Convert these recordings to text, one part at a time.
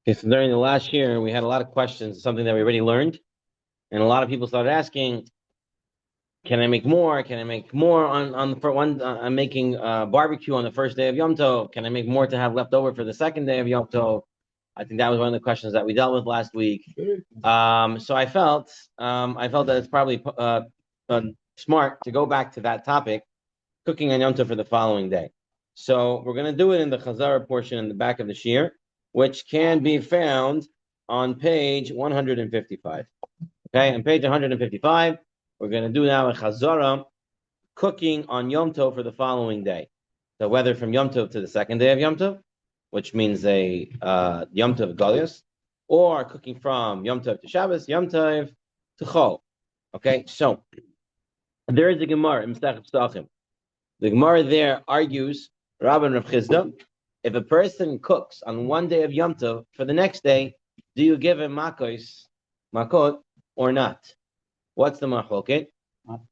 Okay, so during the last year, we had a lot of questions, something that we already learned, and a lot of people started asking, "Can I make more? Can I make more on the first one? I'm making barbecue on the first day of Yom Tov. Can I make more to have left over for the second day of Yom Tov?" I think that was one of the questions that we dealt with last week. So I felt that it's probably smart to go back to that topic, cooking on Yom Tov for the following day. So we're going to do it in the Chazara portion in the back of the Shir, which can be found on page 155. Okay, on page 155, we're going to do now a Chazara, cooking on Yom Tov for the following day. So whether from Yom Tov to the second day of Yom Tov, which means a Yom Tov Goliath, or cooking from Yom Tov to Shabbos, Yom Tov to Chol. Okay, so there is a Gemara in Masechet Pesachim. The Gemara there argues, Rabbi and Rav Chizda, if a person cooks on one day of Yom Tov, for the next day, do you give him makot, or not? What's the machloket? What's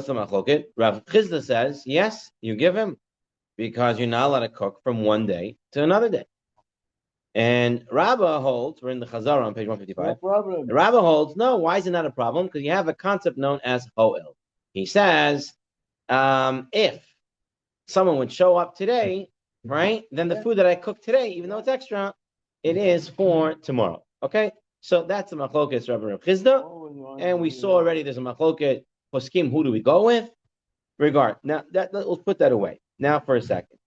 the machloket? Rav Chizda says, yes, you give him, because you're not allowed to cook from one day to another day. And Rabbah holds, we're in the Chazara on page 155. No problem. Rabbah holds, no, why is it not a problem? Because you have a concept known as ho'il. He says, if someone would show up today, right, then the food that I cooked today, even though it's extra, it is for tomorrow. Okay? So that's the machloket Rabbi Rav Chizda. And we saw already there's a machloket poskim. Who do we go with? Regard. Now, let's put that away. Now for a second.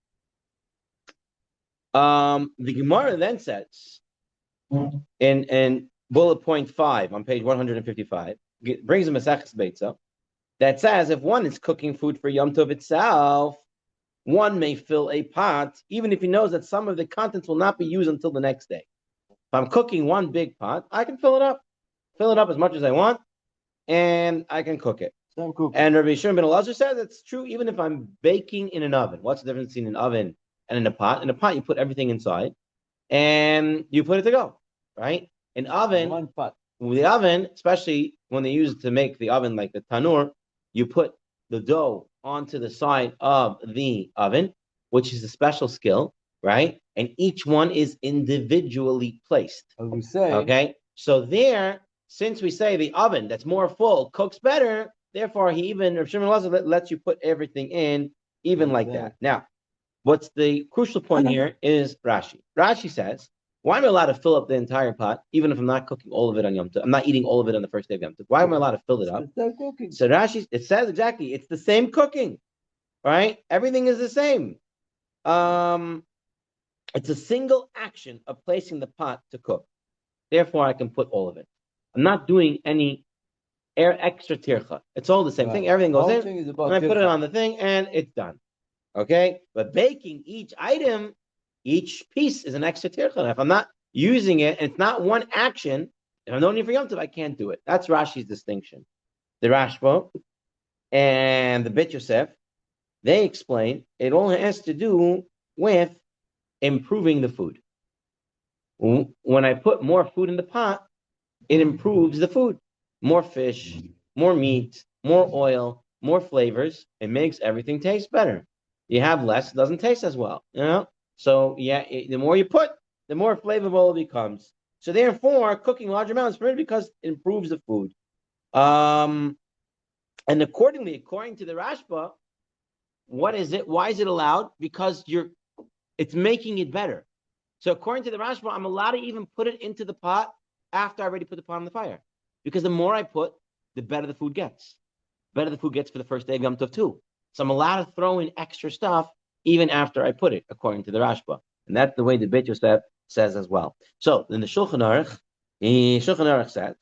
The Gemara then says, in bullet point 5 on page 155, brings a Maseches Beitza, that says if one is cooking food for Yom Tov itself, one may fill a pot, even if he knows that some of the contents will not be used until the next day. If I'm cooking one big pot, I can fill it up as much as I want, and I can cook it. And Rabbi Shimon ben Elazar says it's true even if I'm baking in an oven. What's the difference between an oven and in a pot? In a pot, you put everything inside, and you put it to go, right? An oven, one pot. The oven, especially when they use it to make the oven like the tanur, you put the dough onto the side of the oven, which is a special skill, right? And each one is individually placed. As we say. Okay? So there, since we say the oven that's more full cooks better, therefore he even, Rav Shimon Elazar lets you put everything in even like that. Now, what's the crucial point here is Rashi. Rashi says, why am I allowed to fill up the entire pot, even if I'm not cooking all of it on Yom Tov? I'm not eating all of it on the first day of Yom Tov. Why am I allowed to fill it up? So Rashi, it says exactly, it's the same cooking, right? Everything is the same. It's a single action of placing the pot to cook. Therefore, I can put all of it. I'm not doing any extra tircha. It's all the same thing. Everything goes in, and I put it on the thing, and it's done. Okay? But baking each item, each piece is an extra tircha. If I'm not using it, and it's not one action, if I'm not need for Yom Tov, I can't do it. That's Rashi's distinction. The Rashba and the Beit Yosef, they explain it all has to do with improving the food. When I put more food in the pot, it improves the food. More fish, more meat, more oil, more flavors. It makes everything taste better. You have less, it doesn't taste as well, you know? So, the more you put, the more flavorful it becomes. So, therefore, cooking large amounts is permitted because it improves the food. And accordingly, according to the Rashba, what is it? Why is it allowed? Because it's making it better. So, according to the Rashba, I'm allowed to even put it into the pot after I already put the pot on the fire. Because the more I put, the better the food gets. Better the food gets for the first day of Yom Tov too. So I'm allowed to throw in extra stuff even after I put it, according to the Rashba. And that's the way the Beit Yosef says as well. So in the Shulchan Aruch says,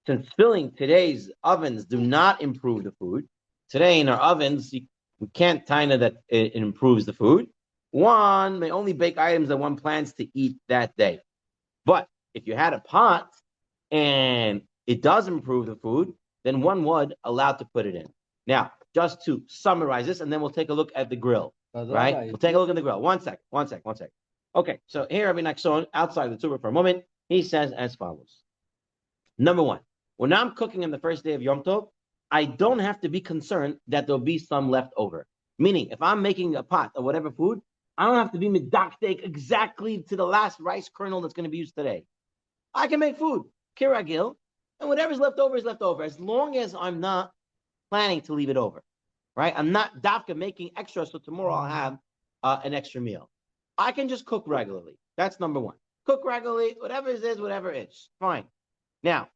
since filling today's ovens do not improve the food, today in our ovens, we can't taina that it improves the food. One may only bake items that one plans to eat that day. But if you had a pot and it does improve the food, then one would allow to put it in. Now, just to summarize this, and then we'll take a look at the grill, right? We'll take a look at the grill. One sec. Okay, so here Rabbi Nachshon, outside the Tzurba for a moment, he says as follows. Number one, when I'm cooking on the first day of Yom Tov, I don't have to be concerned that there'll be some left over. Meaning, if I'm making a pot of whatever food, I don't have to be medakdek exactly to the last rice kernel that's going to be used today. I can make food, kiragil, and whatever's left over is left over, as long as I'm not planning to leave it over, right? I'm not dafka making extra, so tomorrow I'll have an extra meal. I can just cook regularly. That's number one. Cook regularly, whatever it is, whatever it is. Fine. Now,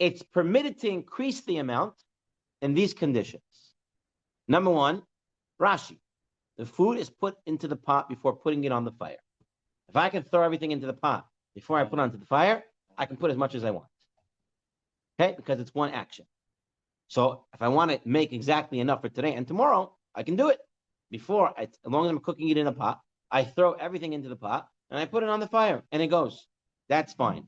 it's permitted to increase the amount in these conditions. Number one, Rashi. The food is put into the pot before putting it on the fire. If I can throw everything into the pot before I put it onto the fire, I can put as much as I want. Okay? Because it's one action. So if I want to make exactly enough for today and tomorrow, I can do it. As long as I'm cooking it in a pot, I throw everything into the pot and I put it on the fire and it goes. That's fine.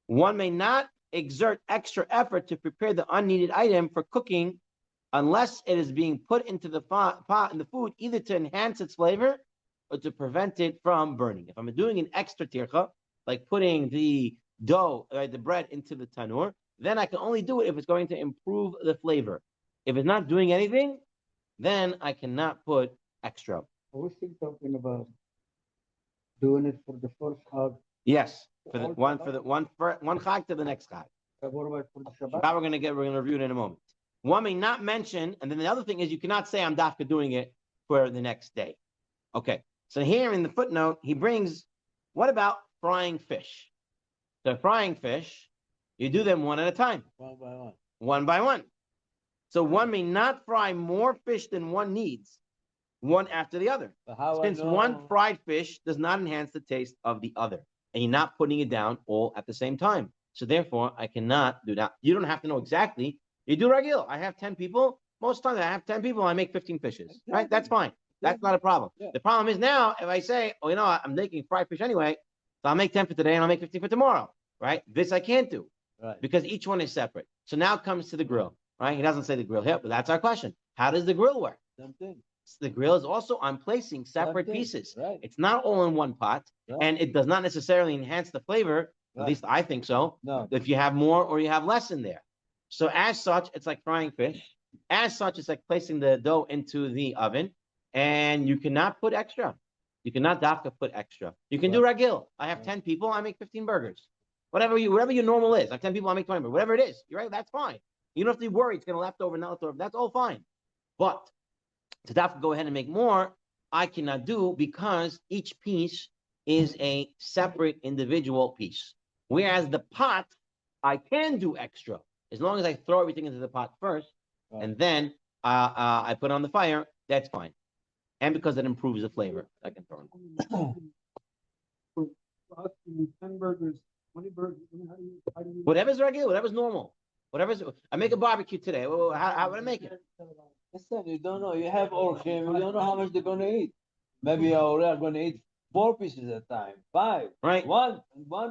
One may not exert extra effort to prepare the unneeded item for cooking unless it is being put into the pot in the food, either to enhance its flavor or to prevent it from burning. If I'm doing an extra tircha, like putting the dough, the bread into the tanur, then I can only do it if it's going to improve the flavor. If it's not doing anything, then I cannot put extra. I was talking about doing it for the first chag. Yes, for one chag to the next chag. What about for the Shabbat? We're going to review it in a moment. One may not mention, and then the other thing is you cannot say I'm dafka doing it for the next day. Okay, so here in the footnote, he brings, what about frying fish? So frying fish, you do them one at a time. One by one. One by one. So one may not fry more fish than one needs, one after the other. Since one fried fish does not enhance the taste of the other, and you're not putting it down all at the same time. So therefore, I cannot do that. You don't have to know exactly. You do ragil. I have 10 people. Most times I have 10 people, I make 15 fishes. Exactly. Right? That's fine. That's not a problem. Yeah. The problem is now, if I say, oh, you know what, I'm making fried fish anyway, so I'll make 10 for today and I'll make 15 for tomorrow. Right? This I can't do. Right. Because each one is separate. So now it comes to the grill. Right? He doesn't say the grill here, but that's our question. How does the grill work? Something. The grill is also I'm placing separate pieces. Right. It's not all in one pot, and it does not necessarily enhance the flavor. Right. At least I think so. No. If you have more or you have less in there. So as such, it's like frying fish. As such, it's like placing the dough into the oven, and you cannot put extra. You cannot dafka put extra. You can do ragil. I have 10 people, I make 15 burgers. Whatever your normal is. I have 10 people, I make 20 burgers. Whatever it is, you're right. That's fine. You don't have to be worried it's going to left over, not left over. That's all fine. But to dafka go ahead and make more, I cannot do because each piece is a separate individual piece. Whereas the pot, I can do extra. As long as I throw everything into the pot first, and then I put it on the fire, that's fine. And because it improves the flavor, I can throw in. 10 burgers, 20 burgers. How do you... Whatever's regular, whatever's normal. I make a barbecue today. How would I make it? Listen, you don't know. You have orchim. You don't know how much they're going to eat. Maybe you're going to eat 4 pieces at a time, 5. Right. One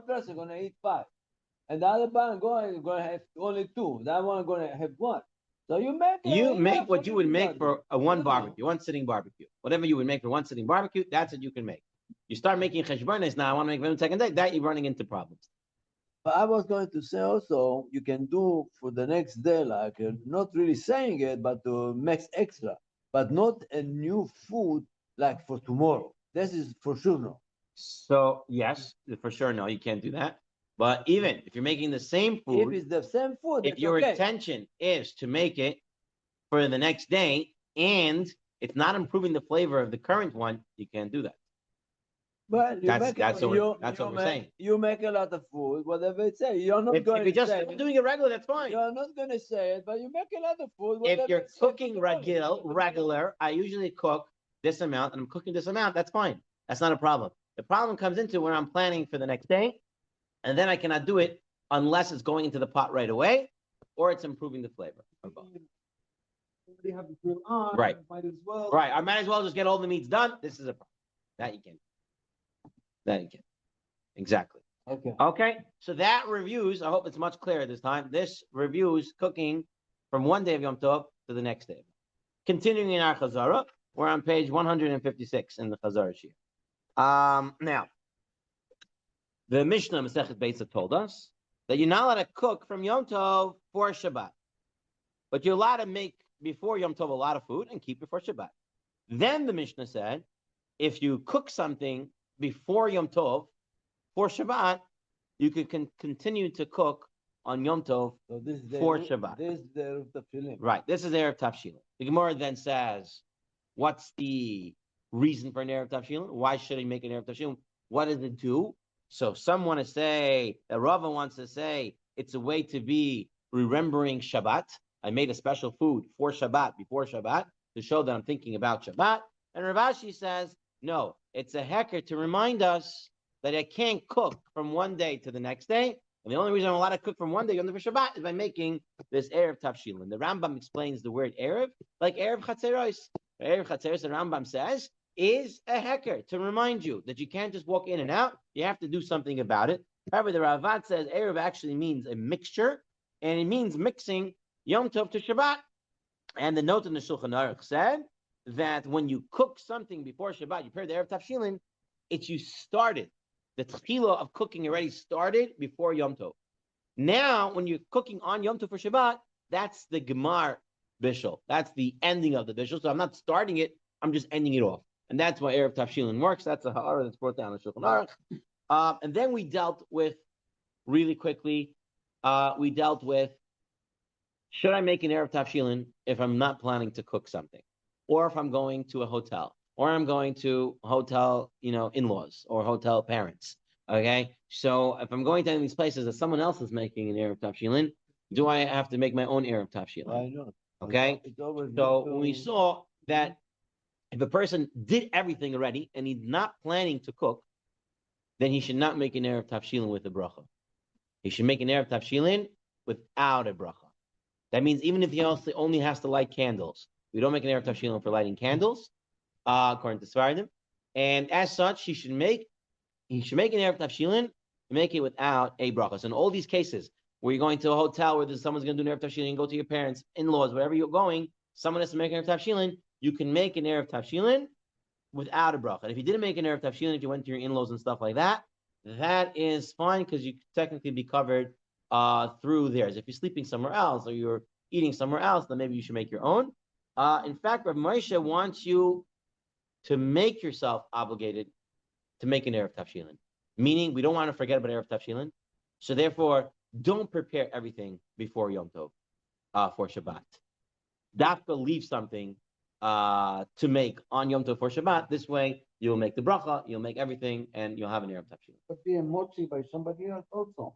person going to eat 5. And the other one going to have only 2. That one going to have 1. So you make what you would make for a one sitting barbecue. Whatever you would make for one sitting barbecue, that's what you can make. You start making cheshbonis now. I want to make one second day. That you're running into problems. But I was going to say also, you can do for the next day, like not really saying it, but to mix extra, but not a new food like for tomorrow. This is for sure no. So yes, for sure no, you can't do that. But even if you're making the same food, if it's the same food, if your intention is to make it for the next day and it's not improving the flavor of the current one, you can't do that. But that's what we're saying. You make a lot of food, whatever it says. You're not going to say it. Doing it regular, that's fine. You're not going to say it, but you make a lot of food. If you're cooking regular, I usually cook this amount, and I'm cooking this amount, that's fine. That's not a problem. The problem comes into where I'm planning for the next day, and then I cannot do it unless it's going into the pot right away, or it's improving the flavor. They have the grill on. Right. Might as well. Right. I might as well just get all the meats done. This is a problem. That you can. Exactly. Okay. So that reviews, I hope it's much clearer this time. This reviews cooking from one day of Yom Tov to the next day. Continuing in our Chazara, we're on page 156 in the Chazara sheet. Now, the Mishnah Masechet Beitza told us that you're not allowed to cook from Yom Tov for Shabbat, but you're allowed to make before Yom Tov a lot of food and keep it for Shabbat. Then the Mishnah said, if you cook something before Yom Tov for Shabbat, you can continue to cook on Yom Tov for Shabbat. This is the Erev Tafshilin. Right. This is Erev Tafshilin. The Gemara then says, what's the reason for an Erev Tafshilin? Why should he make an Erev Tafshilin? What does it do? So some want to say, that Rava wants to say, it's a way to be remembering Shabbat. I made a special food for Shabbat, before Shabbat, to show that I'm thinking about Shabbat. And Rav Ashi says, no, it's a hecker to remind us that I can't cook from one day to the next day. And the only reason I'm allowed to cook from one day on the Shabbat is by making this Erev Tafshilin. The Rambam explains the word Erev like Erev Chatzeros. Erev Chatzeros, the Rambam says, is a hecker to remind you that you can't just walk in and out. You have to do something about it. However, the Ravad says Erev actually means a mixture, and it means mixing Yom Tov to Shabbat. And the note in the Shulchan Aruch said that when you cook something before Shabbat, you prepare the Erev Tafshilin, it's you started. The tchila of cooking already started before Yom Tov. Now, when you're cooking on Yom Tov for Shabbat, that's the Gemar Bishul. That's the ending of the Bishul. So I'm not starting it, I'm just ending it off. And that's why Erev Tafshilin works. That's a ha'ara that's brought down in Shulchan Aruch. And then we dealt with, really quickly, we dealt with, should I make an Erev Tafshilin if I'm not planning to cook something? Or if I'm going to a hotel? Or I'm going to hotel, in-laws or hotel parents. Okay, so if I'm going to any of these places that someone else is making an Erev Tafshilin, do I have to make my own Erev Tafshilin? Why not? Okay, so when we saw that if a person did everything already and he's not planning to cook, then he should not make an Erev Tafshilin with a bracha. He should make an Erev Tafshilin without a bracha. That means even if he also only has to light candles, we don't make an Erev Tafshilin for lighting candles. According to Svardim, and as such, he should make an Erev Tafshilin and make it without a bracha. So in all these cases where you're going to a hotel where someone's going to do an Erev Tafshilin, and go to your parents, in-laws, wherever you're going, someone has to make an Erev Tafshilin, you can make an Erev Tafshilin without a bracha. And if you didn't make an Erev Tafshilin, if you went to your in-laws and stuff like that, that is fine because you could technically be covered through theirs. If you're sleeping somewhere else or you're eating somewhere else, then maybe you should make your own. In fact, Rav Moshe wants you to make yourself obligated to make an Erev Tafshilin. Meaning, we don't want to forget about Erev Tafshilin. So therefore, don't prepare everything before Yom Tov for Shabbat. Dafka leave something to make on Yom Tov for Shabbat. This way, you'll make the bracha, you'll make everything, and you'll have an Erev Tafshilin. But being motzi by somebody else also.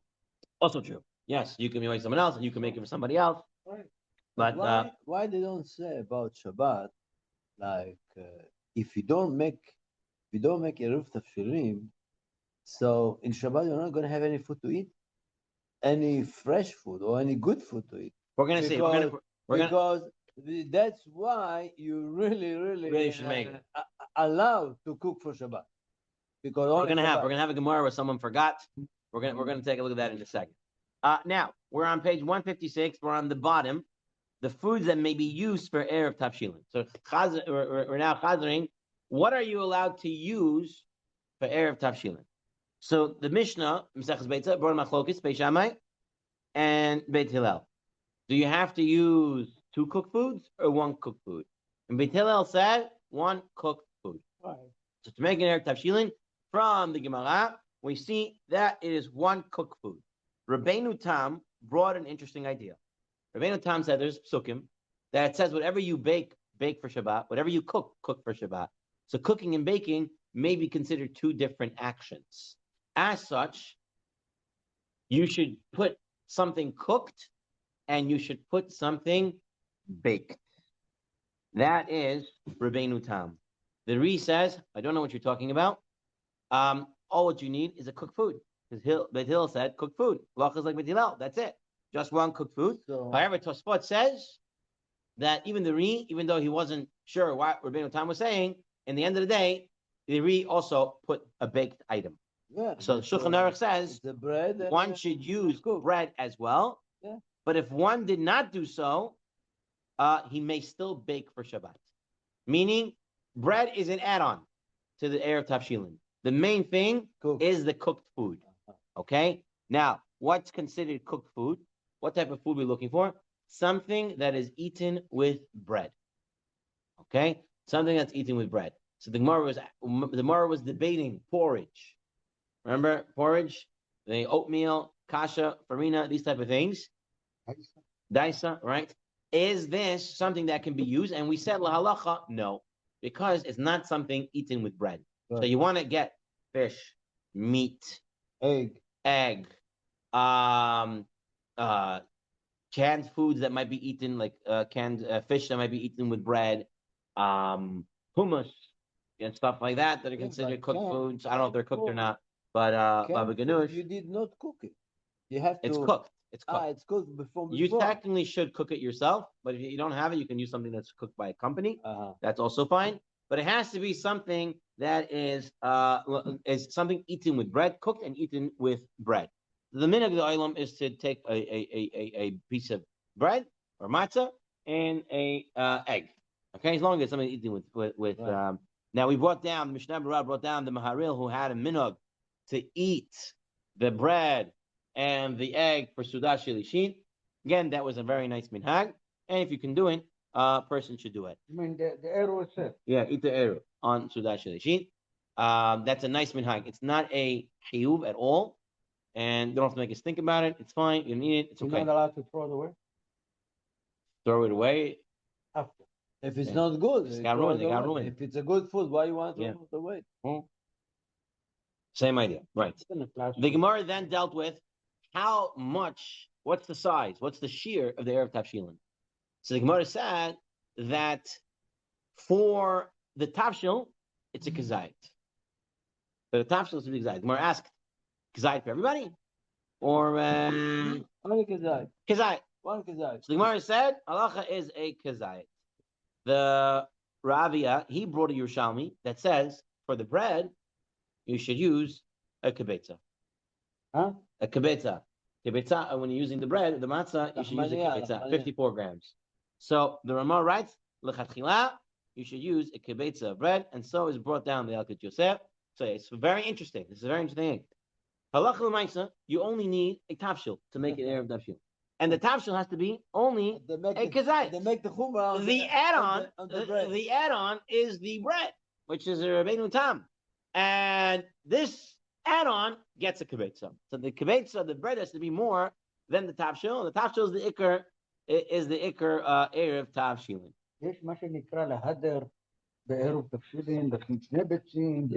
Also true. Yes, you can make someone else, and you can make it for somebody else. Right. But why they don't say about Shabbat, like if you don't make Erev Tafshirim, so in Shabbat you're not going to have any food to eat, any fresh food or any good food to eat. We're going to see. Because that's why you really should make it. Allowed to cook for Shabbat. Because we're gonna have a Gemara where someone forgot. We're gonna take a look at that in a second. Now we're on page 156. We're on the bottom. The foods that may be used for Erev Tafshilin. So we're now chazering. What are you allowed to use for Erev Tafshilin? So the Mishnah, Maseches Beitza, brought Machlokes, Beit Shammai, and Beit Hillel. Do you have to use 2 cooked foods or 1 cooked food? And Beit Hillel said 1 cooked food. Right. So to make an Erev Tafshilin, from the Gemara, we see that it is 1 cooked food. Rabbeinu Tam brought an interesting idea. Rabbeinu Tam said there's psukim that it says whatever you bake for Shabbat, whatever you cook for Shabbat. So cooking and baking may be considered 2 different actions. As such, you should put something cooked and you should put something baked. That is Rabbeinu Tam. The Ri says, I don't know what you're talking about. All what you need is a cooked food. Because Beit Hillel said cooked food. Lachas like Beit Hillel. That's it. Just 1 cooked food. So, however, Tosfot says that even the Ri, even though he wasn't sure what Rabbeinu Tam was saying, in the end of the day, the Ri also put a baked item. yeah, So Shulchan Aruch says the bread one should use bread as well. Yeah. But if one did not do so, he may still bake for Shabbat. Meaning, bread is an add-on to the Erev Tafshilin. The main thing is the cooked food. Okay? Now, what's considered cooked food? What type of food are we looking for? Something that is eaten with bread. Okay? Something that's eaten with bread. So the Gemara was debating porridge. Remember porridge, the oatmeal, kasha, farina, these type of things. Daisa, right? Is this something that can be used? And we said la halacha, no, because it's not something eaten with bread. Right. So you want to get fish, meat, egg, canned foods that might be eaten, like canned fish that might be eaten with bread, hummus and stuff like that are considered cooked foods. I don't know if they're cooked or not, but baba ganoush. You did not cook it. You have to. It's cooked. It's cooked. It's cooked before. You technically should cook it yourself, but if you don't have it, you can use something that's cooked by a company. That's also fine. But it has to be something that is something eaten with bread, cooked and eaten with bread. The minhag of the olam is to take a piece of bread or matzah and a egg. Okay, as long as it's something eaten with right. Now we brought down, Mishnah Berurah brought down the Maharil who had a minhag to eat the bread and the egg for Sudah Shilishin. Again, that was a very nice minhag. And if you can do it, a person should do it. You mean the arrow itself? Yeah, eat the arrow on Sudah Shilishin. That's a nice minhag. It's not a chiyuv at all. And you don't have to make us think about it. It's fine. You need it. It's okay. You're not allowed to throw it away? Throw it away. After. If it's not good, it's got ruined. It got ruined. If it's a good food, why you want to throw it away? Same idea. Right. The Gemara then dealt with how much, what's the size, what's the shear of the Erev Tavshilin. So the Gemara said that for the Tavshil, it's a kazayit. For the Tavshil, it's a kazayit. The Gemara asked, kazayit for everybody? Or only kazayit. Kazayit. One kazayit. So the Gemara said, halacha is a kazayit. The Ravia, he brought a Yerushalmi that says, for the bread, you should use a kibetza. Huh? A kibetza. Kibetza, when you're using the bread, the matzah, you should use a kibetza, 54 grams. So the Ramah writes, l'chatchila, you should use a kibetza of bread, and so is brought down the Yalkut Yosef. So it's very interesting. This is a very interesting thing. Halach l'maisa, you only need a tafshil to make an Erev tafshil. And the tafshil has to be only a kazayit. They make the chumrah. The add-on is the bread, which is a Rabbeinu Tam. And this add-on gets a kibetza. So the kibetza, the bread has to be more than the tafshil. The tafshil is the ikr Erev tafshilin. יש מה שנקרא להדר בערב תפשילין, להכין שני ביצים,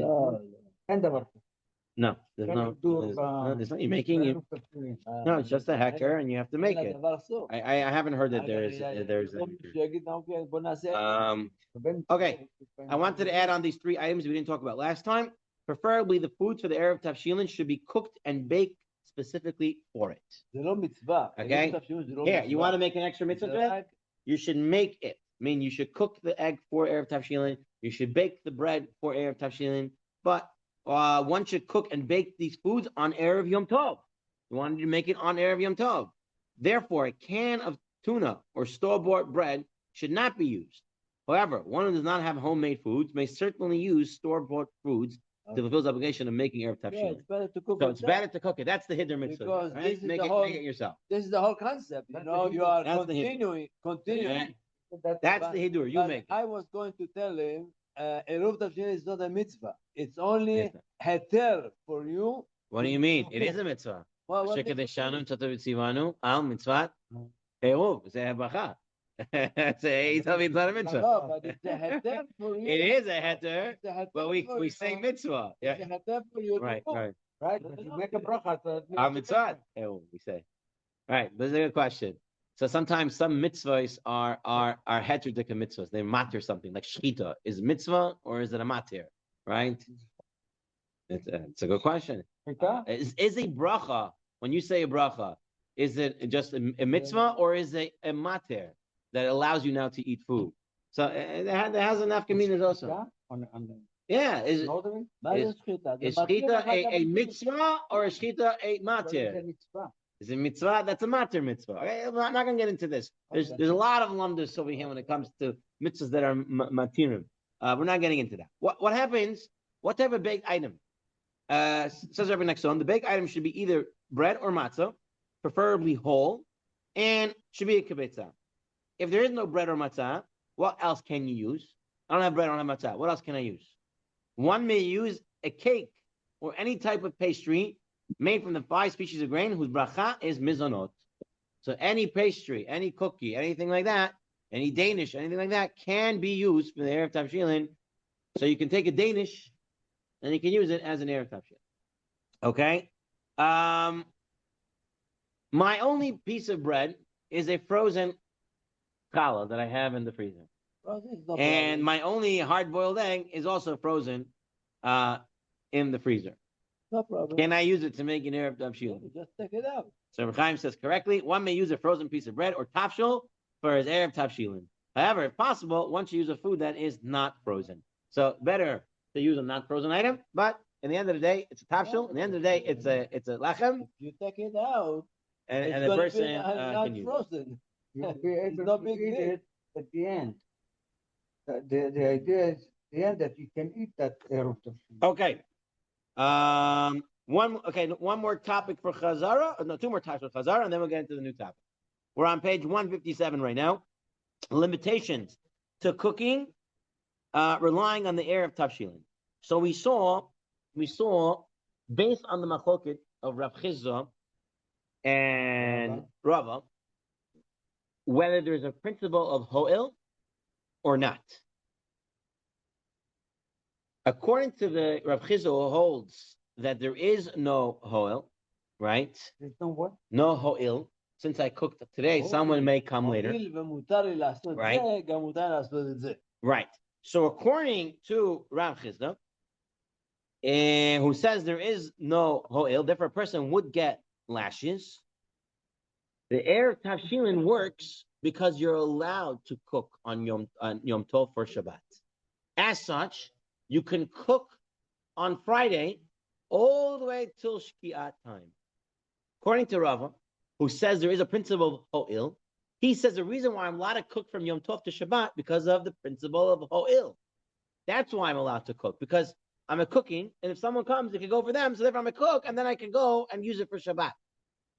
אין דבר כזה. No, there's no, you're making it. No, it's just a hecker, and you have to make it. I haven't heard that there's. Okay, I wanted to add on these three items we didn't talk about last time. Preferably, the foods for the Erev Tavshilin should be cooked and baked specifically for it. Okay. Here, you want to make an extra mitzvah? You should make it. I mean, you should cook the egg for Erev Tavshilin. You should bake the bread for Erev Tavshilin. But one should cook and bake these foods on Erev Yom Tov. You wanted to make it on Erev Yom Tov. Therefore, a can of tuna or store-bought bread should not be used. However, one who does not have homemade foods may certainly use store-bought foods to fulfill the obligation of making Erev Tavshilin. Yeah, it's better to cook. So it's better to cook it. That's the hiddur mitzvah. Because right? Make it yourself. This is the whole concept. You are continuing. Yeah. That's the hiddur. You make it. I was going to tell him, Erev Tavshilin is not a mitzvah. It's only heter for you. What do you mean? It is a mitzvah. Shekadeshanu tzatavitzivanu al mitzvat eruv. It's a bracha. It's not a mitzvah. No, but it's a heter for you. It is a heter, but we say mitzvah. Yeah. It's a heter for you. Right. Right. You make a bracha. Al mitzvat eruv, we say. All right. This is a good question. So sometimes some mitzvahs are heterodika mitzvahs. They matter something. Like shechita, is mitzvah or is it a matir? Right? It's a good question. Is a bracha, when you say a bracha, is it just a mitzvah or is it a matir that allows you now to eat food? So it has enough communities also. Yeah. Is shechita a mitzvah or is shechita a matir? Is it mitzvah? That's a matir mitzvah. Okay? I'm not going to get into this. There's a lot of lumdus over here when it comes to mitzvahs that are matirim. We're not getting into that. What happens? What type of baked item? Says Rabbi Nexon, the baked item should be either bread or matzah, preferably whole, and should be a kibetza. If there is no bread or matzah, what else can you use? I don't have bread, I don't have matzah. What else can I use? One may use a cake or any type of pastry made from the 5 species of grain whose bracha is mizonot. So any pastry, any cookie, anything like that, any Danish, anything like that can be used for the Erev Tavshilin. So you can take a Danish and you can use it as an Erev Tavshilin. Okay? My only piece of bread is a frozen challah that I have in the freezer. And my only hard-boiled egg is also frozen in the freezer. No problem. Can I use it to make an Erev Tavshilin? Just take it out. So Reb Chaim says correctly, one may use a frozen piece of bread or tafshil for his Erev Tavshilin. However, if possible, one should use a food that is not frozen. So better to use a not frozen item, but in the end of the day, it's a tafshil. In the end of the day, it's a lachem. If you take it out, and the person not can use frozen. You'll be able no to big eat deal. it at the end. The idea is the end that you can eat that Erev Tavshilin. Okay. One more topic for Chazara. No, 2 more topics for Chazara, and then we'll get into the new topic. We're on page 157 right now. Limitations to cooking, relying on the Erev Tavshilin. So we saw, based on the machloket of Rav Chizda and Rava, whether there's a principle of ho'il or not. According to the Rav Chizda, who holds that there is no ho'il, right? There's no what? No ho'il. Since I cooked today, someone may come later. Right? Right. So according to Rav Chizda, who says there is no ho'il, therefore a person would get lashes. The Erev Tavshilin works because you're allowed to cook on Yom Tov for Shabbat. As such, you can cook on Friday all the way till Shkiat time. According to Rava, who says there is a principle of ho'il, he says the reason why I'm allowed to cook from Yom Tov to Shabbat because of the principle of ho'il. That's why I'm allowed to cook, because I'm a cooking, and if someone comes, it can go for them, so therefore I'm a cook, and then I can go and use it for Shabbat.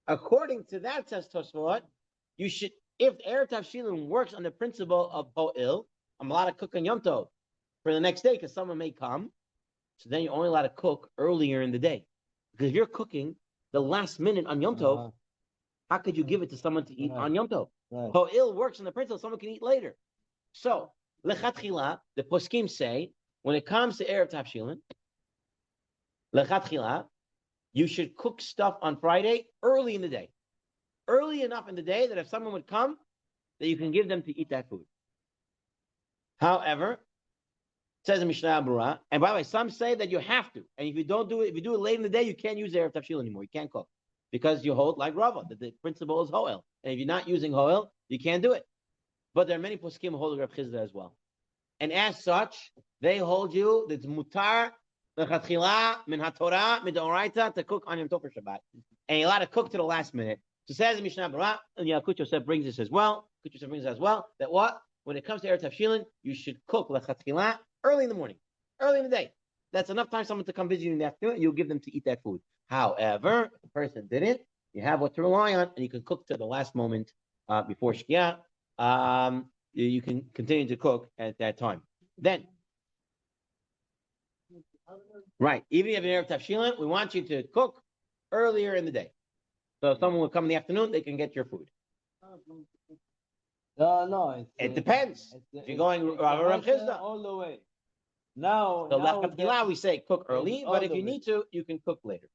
According to that, says Tosfot, you should, if Erev Tavshilin works on the principle of ho'il, I'm allowed to cook on Yom Tov for the next day because someone may come, so then you're only allowed to cook earlier in the day. Because if you're cooking the last minute on Yom Tov, how could you give it to someone to eat on Yom Tov? Ho'il works on the principle someone can eat later. So, lechatchila, the poskim say, when it comes to Erev Tavshilin, lechatchila, you should cook stuff on Friday early in the day. Early enough in the day that if someone would come, that you can give them to eat that food. However, it says in Mishnah Berurah, and by the way, some say that you have to. And if you don't do it, if you do it late in the day, you can't use Erev Tavshilin anymore. You can't cook. Because you hold like Rava, that the principle is ho'il. And if you're not using ho'il, you can't do it. But there are many poskim who hold Rav Chizda as well. And as such, they hold you that it's mutar, lechatchila, min haTorah, min d'oraita, to cook on Yom Tov for Shabbat. And you're allowed to cook to the last minute. So says in Mishnah Berurah, and Yalkut Yosef brings this as well, that what? When it comes to Erev Tavshilin, you should cook lechatchila early in the morning, early in the day. That's enough time for someone to come visit you in the afternoon, and you'll give them to eat that food. However, if the person didn't, you have what to rely on, and you can cook to the last moment before Shkia. You can continue to cook at that time. Then, right, even if you have Erev Tavshilin, we want you to cook earlier in the day. So if someone will come in the afternoon, they can get your food. No. It depends. If you're going Rav Chizda all the way. Now, so we say cook early, but if you need to, you can cook later.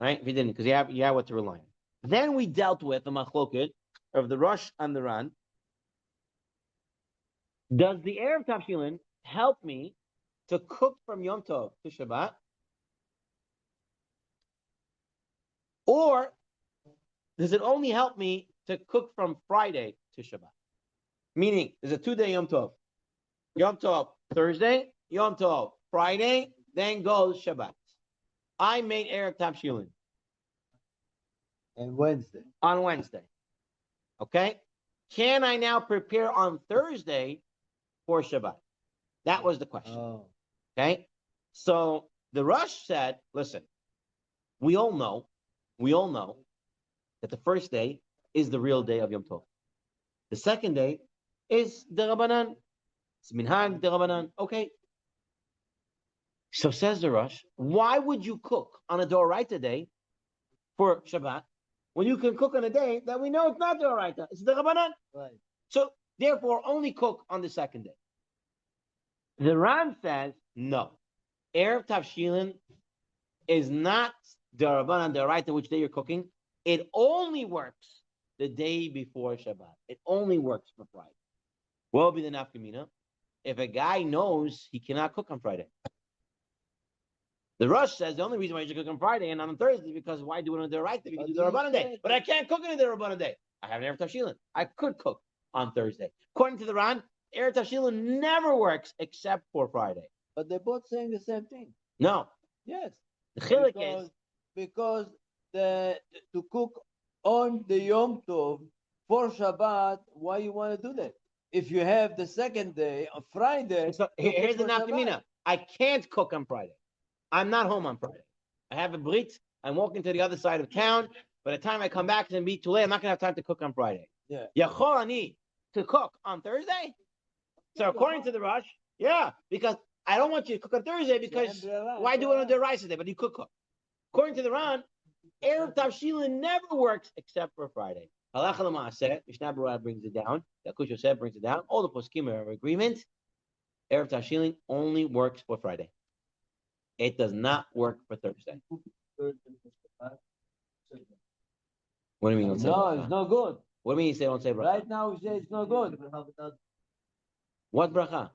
Right? If you didn't, because you have what to rely on. Then we dealt with the machloket of the Rosh and the Ran. Does the Erev Tavshilin help me to cook from Yom Tov to Shabbat? Or does it only help me to cook from Friday to Shabbat? Meaning, there's a 2-day Yom Tov. Yom Tov Thursday, Yom Tov Friday, then goes Shabbat. I made Erev Tavshilin. And Wednesday. On Wednesday. Okay? Can I now prepare on Thursday for Shabbat? That was the question. Okay? So the Rosh said, listen, we all know that the first day is the real day of Yom Tov. The second day is the Rabbanan. It's minhag derabanan. Okay. So says the Rosh, why would you cook on a Doraita day for Shabbat when you can cook on a day that we know it's not Doraita? It's derabanan. Right. So therefore, only cook on the second day. The Ran says no. Erev Tavshilin is not derabanan Doraita, which day you're cooking. It only works the day before Shabbat. It only works for Friday. What will be the nafkamina? If a guy knows he cannot cook on Friday. The Rosh says the only reason why you should cook on Friday and not on Thursday is because why do it on the right day? You can do the Rabbanan day. But I can't cook on the Rabbanan day. I have an Erev Tavshilin. I could cook on Thursday. According to the Ran, Erev Tavshilin never works except for Friday. But they're both saying the same thing. No. Yes. The chilik is because to cook on the Yom Tov for Shabbat, why you want to do that? If you have the second day on Friday, so here's the nafkamina. I can't cook on Friday. I'm not home on Friday. I have a brit. I'm walking to the other side of town. By the time I come back, it's going to be too late. I'm not going to have time to cook on Friday. Yeah. Yachol ani to cook on Thursday? So according to the Rosh, yeah, because I don't want you to cook on Thursday because why do it on the rice day? But you could cook. According to the Ran, Erev Tavshilin never works except for Friday. Halacha l'maaseh, Mishnah Berurah brings it down. Yakush Yosef brings it down. All the poskim are in agreement. Erev Tavshilin only works for Friday. It does not work for Thursday. What do you mean? Don't say no, bracha? It's not good. What do you mean you say don't say bracha? Right now, we say it's not good. What bracha?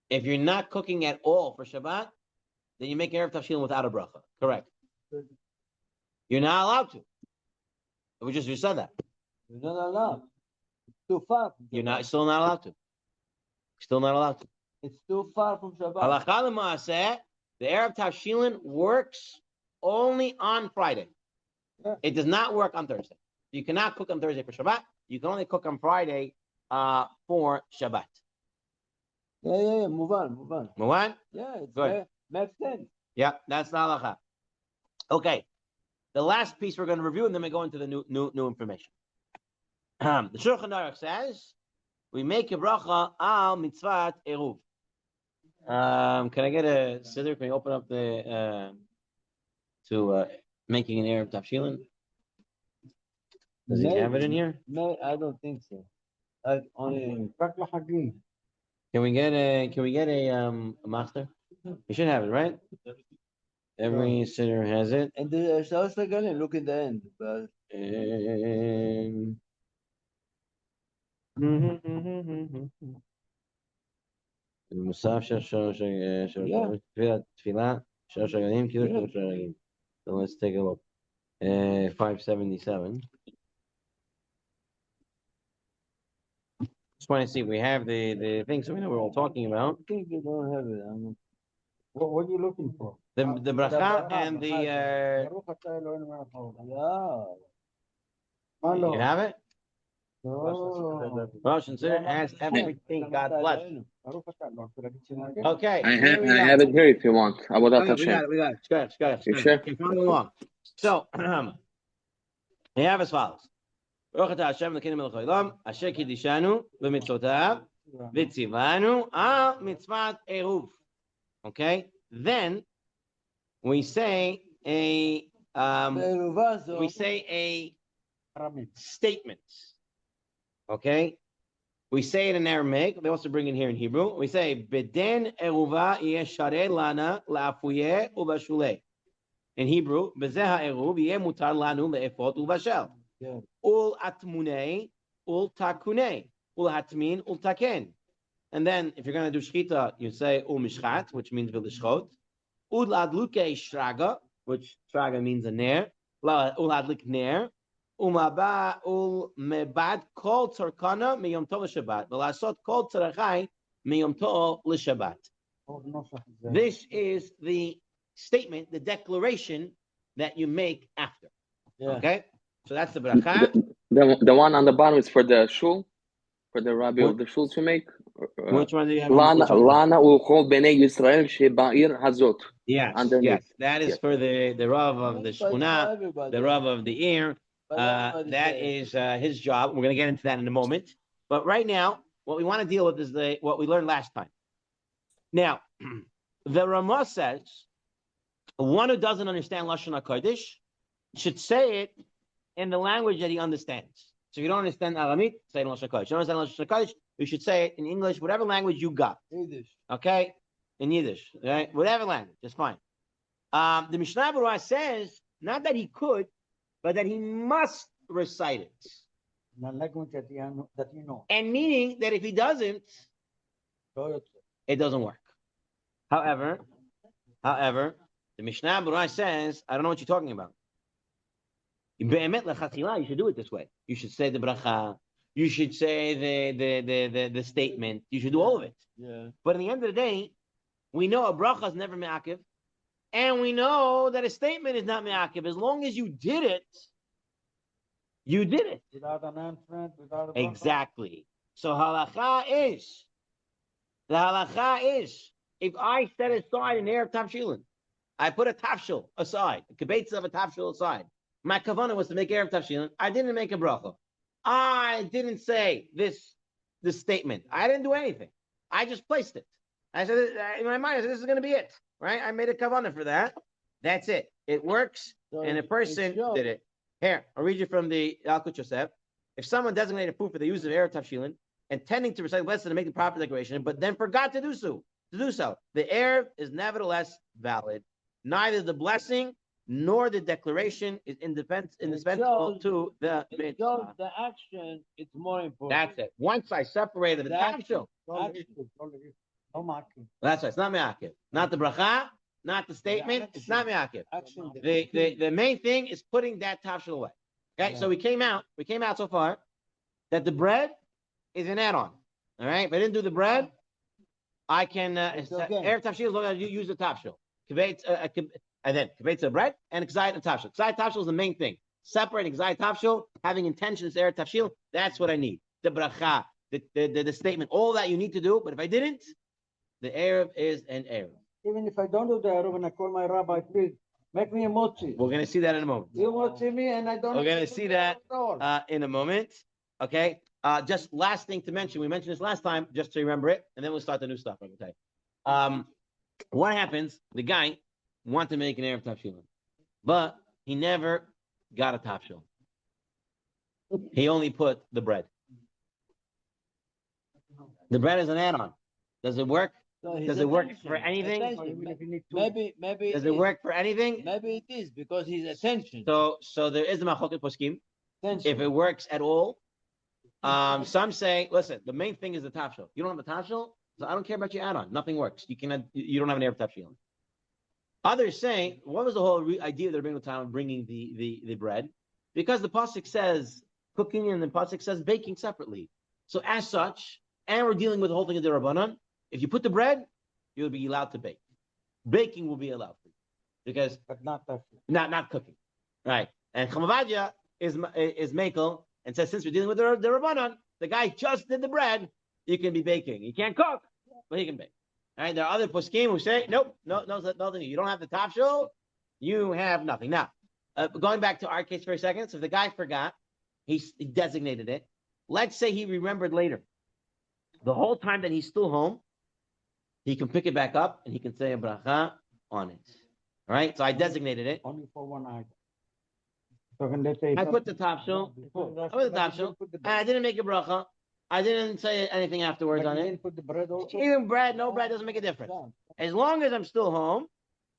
If you're not cooking at all for Shabbat, then you make Erev Tavshilin without a bracha. Correct. You're not allowed to. We just said that. You're not allowed. It's too far. You're still not allowed to. Still not allowed to. It's too far from Shabbat. Halacha l'maaseh, the Erev Tavshilin works only on Friday. Yeah. It does not work on Thursday. You cannot cook on Thursday for Shabbat. You can only cook on Friday for Shabbat. Yeah. Move on. Move on? Yeah, it's good. Makes sense. Yeah, that's the halacha. Okay. The last piece we're going to review, and then we go into the new information. The Shulchan Aruch says, we make a bracha al mitzvat eruv. Can I get a siddur? Can you open up the to making an Erev Tavshilin? Does he have it in here? No, I don't think so. I only. Can we get a master? You should have it, right? Every siddur has it. And the Shalosh Regalim, look in the end. But المصحف תפילה, שלוש רגלים, קידוש שלוש רגלים. So let's take a look. 577. Just want to see if we have the things that we know we're all talking about. I think you don't have it. What are you looking for? The bracha and the Yeah. you have it? No. Rosh and Siddur has everything. God bless. Okay. I have it here if you want. Avodat We Hashem. got it. Got it. You sure? Okay, follow along. So, we have as follows. Baruch atah Hashem l'keinu melech haolam, asher kiddishanu b'mitzvotav, v'tzivanu al mitzvat eruv. Okay? Then, we say a statement. Okay? We say it in Aramaic. They also bring it here in Hebrew. We say, Beden eruva yeh shareh lana la'afuyeh ubashuleh. In Hebrew, Bezeh ha'eruv yeh mutar lanu le'efot ubashel. Ul atmunei, ul takunei, ul hatmin, ul taken. And then, if you're going to do shchita, you say ul mishchat, which means v'lishchot. Ul adluke shraga, which shraga means a ner. Ul adlik ner. Umaba ul mebad kol tzorkana miyom tov l'shabbat. V'lasot kol tzorachai miyom tov l'shabbat. This is the statement, the declaration that you make after. Yeah. Okay? So that's the bracha. The one on the bottom is for the shul, for the rabbi of the shul to make. Which one do you have? Lana u'chol bnei Yisrael sheba'ir hazot. Yes, underneath. yes. That is for the Rav of the Shechuna, the Rav of the Ir. That is his job. We're going to get into that in a moment. But right now, what we want to deal with is what we learned last time. Now, the Ramah says, one who doesn't understand Lashon HaKodesh should say it in the language that he understands. So if you don't understand Aramit, say it in Lashon HaKodesh. If you don't understand Lashon HaKodesh, you should say it in English, whatever language you got. Yiddish. Okay? In Yiddish. Right? Whatever language, that's fine. The Mishnah Berurah says, not that he could, but that he must recite it. The language that you know. And meaning that if he doesn't, it doesn't work. However, the Mishnah Berurah says, I don't know what you're talking about. You should do it this way. You should say the bracha. You should say the statement. You should do all of it. Yeah. But at the end of the day, we know a bracha is never me'akiv, and we know that a statement is not me'akiv. As long as you did it, you did it. Without an announcement, without a Exactly. So the halacha is, if I set aside an Erev Tavshilin, I put a tafshil aside, a kibbutz of a tafshil aside. My kavanah was to make Erev Tavshilin. I didn't make a bracha. I didn't say this statement. I didn't do anything. I just placed it. I said, in my mind, I said, this is going to be it. Right? I made a kavanah for that. That's it. It works, So and a person did it. Here, I'll read you from the Yalkut Yosef. If someone designated food for the use of Erev Tavshilin, intending to recite blessing to make the proper declaration, but then forgot to do so, the Erev is nevertheless valid. Neither the blessing nor the declaration is indispensable to the mitzvah. The action is more important. That's it. Once I separated the tafshil, that's right. It's not me'akiv. Not the bracha, not the statement. It's not me'akiv. The main thing is putting that tafshil away. Okay, so we came out so far that the bread is an add-on. All right, if I didn't do the bread, I can Erev Tavshil as long as you use the tafshil. And then kvetza bread and kzayit and tafshil. Kzayit tafshil is the main thing. Separating kzayit tafshil, having intentions Erev Tavshil, that's what I need. The bracha, the statement, all that you need to do. But if I didn't, the Erev is an Erev. Even if I don't do the Erev and I call my rabbi, please make me a motzi. We're going to see that in a moment. You motzi me and I don't. We're going to see that in a moment. Okay. Just last thing to mention. We mentioned this last time, just to remember it, and then we'll start the new stuff. I'm going to tell you. What happens? The guy wanted to make an Erev Tavshilin, but he never got a tafshil. He only put the bread. The bread is an add-on. Does it work? So Does it work for anything? Maybe. Does it work for anything? Maybe it is because his attention. So there is a machoket poskim. If it works at all, some say, listen, the main thing is the tafshil. You don't have the tafshil, so I don't care about your add-on. Nothing works. You don't have an Erev Tavshilin. Others say, what was the whole idea of the Rabbeinu Tam of bringing the bread? Because the pasuk says cooking and the pasuk says baking separately. So as such, and we're dealing with the whole thing of the Rabbanan, if you put the bread, you'll be allowed to bake. Baking will be allowed for you. But not that. Not cooking. Right. And Chamavadia is Mekel and says, since we're dealing with the Rabbanan, the guy just did the bread, you can be baking. He can't cook, but he can bake. All right, there are other poskim who say, nothing. You don't have the tafshil, you have nothing. Now, going back to our case for a second, so if the guy forgot, he designated it. Let's say he remembered later. The whole time that he's still home, he can pick it back up and he can say a bracha on it. All right, so I designated it. Only for one item. So when they say I put the tafshil. And I didn't make a bracha. I didn't say anything afterwards on it. Put the bread also? Even bread, no bread doesn't make a difference. As long as I'm still home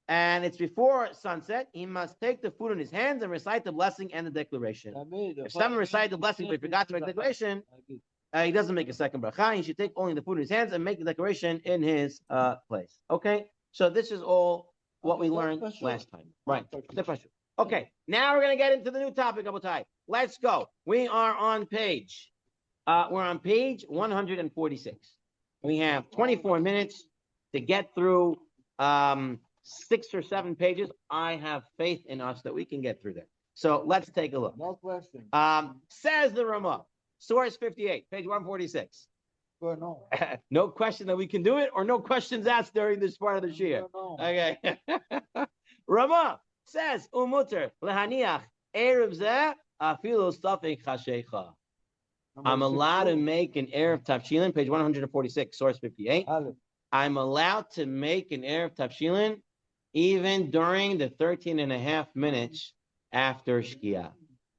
and it's before sunset, he must take the food in his hands and recite the blessing and the declaration. If someone recited the blessing but he forgot to make the declaration, he doesn't make a second bracha. He should take only the food in his hands and make the declaration in his place. Okay? So this is all what we learned last time. Right. Okay. Now we're going to get into the new topic, Abutai. Let's go. We are on page. We're on page 146. We have 24 minutes to get through 6 or 7 pages. I have faith in us that we can get through that. So let's take a look. No question. Says the Ramah, source 58, page 146. Well, no. No question that we can do it, or no questions asked during this part of the shir. No. Okay. Ramah says, Umuter lehaniach erev zeh afilu stafik chashecha. I'm allowed to make an Erev Tavshilin, page 146, source 58. I'm allowed to make an Erev Tavshilin even during the 13 and a half minutes after Shkia.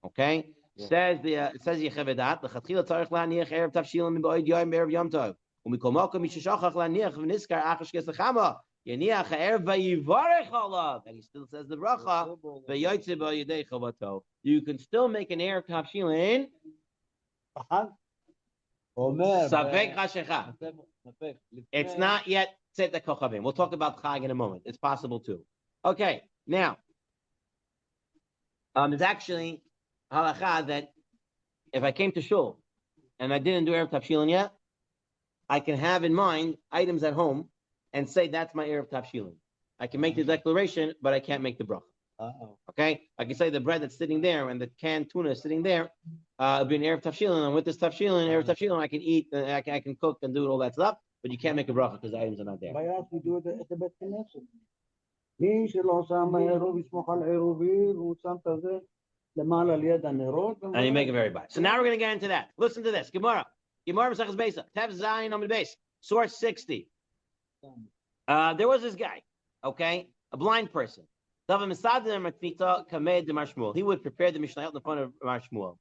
Okay? Says Yechevedat, l'chatchila tzarich la'aniach Erev Tavshilin m'ba'od yom Erev Yom Tov. U'mikol malkom mishashachach la'aniach v'niskar achar shkes l'chama. Yaniach ha'erev v'yivarech alav. And he still says the bracha, v'yoytze ba'yedei chavato. You can still make an Erev Tavshilin. It's not yet Tzet Kochavim. We'll talk about Chag in a moment. It's possible too. Okay, now, it's actually halacha that if I came to shul and I didn't do Erev Tavshilin yet, I can have in mind items at home and say that's my Erev Tavshilin. I can make the declaration, but I can't make the bracha. Okay, I can say the bread that's sitting there and the canned tuna is sitting there. It'll be an Erev Tavshilin, and with this Tavshilin, Erev Tavshilin, I can eat, I can cook and do all that stuff. But you can't make a bracha because the items are not there. We do it at the beit knesset. מי שלא שם עירוב יסמוך על עירובים, והוא שם את זה למעלה ליד הנרות. And you make it very bad. So now we're going to get into that. Listen to this. Gemara. Mesachas Beisa. Tev Zayin Amid Beis. Source 60. There was this guy, okay, a blind person. He would prepare the Mishnayot in front of Mar Shmuel.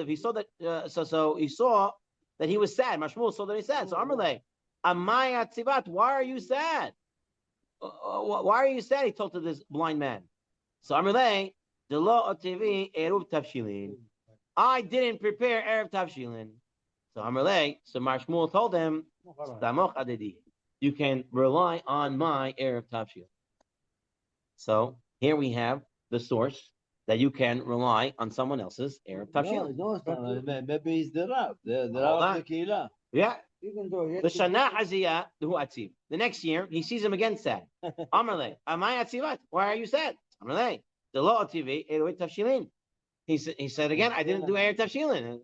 He saw that. So he saw that he was sad. Mar Shmuel saw that he sad. So Amarle, Amay Atzivat, why are you sad? Why are you sad? He told to this blind man. So Amarle, Delo Otivi Eruv Tavshilin. I didn't prepare Erev Tavshilin. So Amarle, so Mar Shmuel told him, Stamoch Adedi. You can rely on my Erev Tavshilin. So here we have the source that you can rely on someone else's Erev Tavshilin. No, maybe it's the Rav, the Rav of the Kehillah. Yeah. The Shana Haziyah, the next year, he sees him again sad. Amarle, Amay Atzivat, why are you sad? Amarle, the Lo TV, Erev Tavshilin. He said again, I didn't do Erev Tavshilin,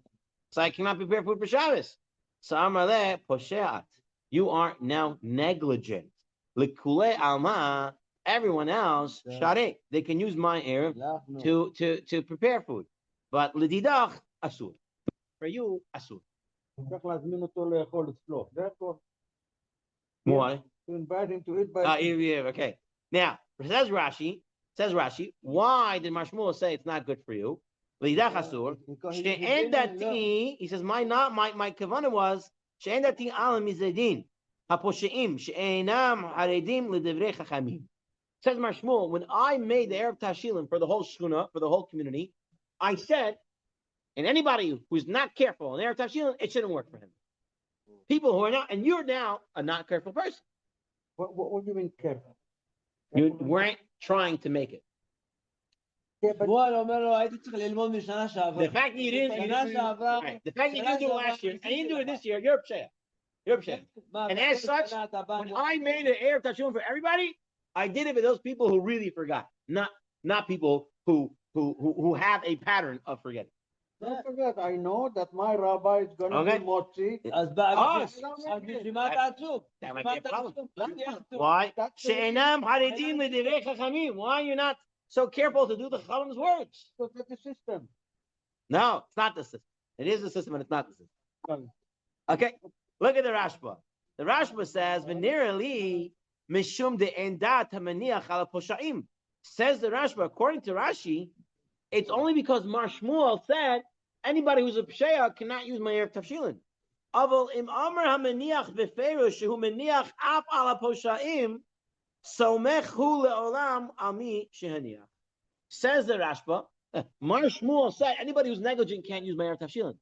so I cannot prepare food for Shabbos. So Amarle, Posheat, you are now negligent. Likule Alma. Everyone else, share, they can use my Erev to prepare food. But lididach, asur. For you, asur. Why? To invite him to eat by okay. Now, says Rashi, why did Mar Shmuel say it's not good for you? Lididach asur. She'endati, he says, my kavanah was, she'endati alam mizedin. Haposhe'im, she'enam haredim lidivrei chachamim. Says Mar Shmuel, when I made the Erev Tavshilin for the whole shkuna, for the whole community, I said, and anybody who's not careful in Erev Tavshilin, it shouldn't work for him. People who are not, and you're now a not careful person. What do you mean careful? You weren't trying to make it. Yeah, but The fact that you didn't do it last year, and you didn't do it this year, you're upset. And as such, when I made an Erev Tavshilin for everybody, I did it for those people who really forgot, not people who have a pattern of forgetting. Don't forget, I know that my rabbi is going to do motzi. That might be a problem. Why? Why are you not so careful to do the Chachamim's words? Look at the system. No, it's not the system. It is the system, and it's not the system. Okay, look at the Rashba. The Rashba says, "V'nirali." Mishum de endat hamaniach ala poshaim. Says the Rashba, according to Rashi, it's only because Mar Shmuel said anybody who's a psheya cannot use my Erev Tavshilin. Aval im amar hamaniach beferush shehu maniach ap ala poshaim somech hu leolam ami shehaniach. Says the Rashba, Mar Shmuel said anybody who's negligent can't use my Erev Tavshilin.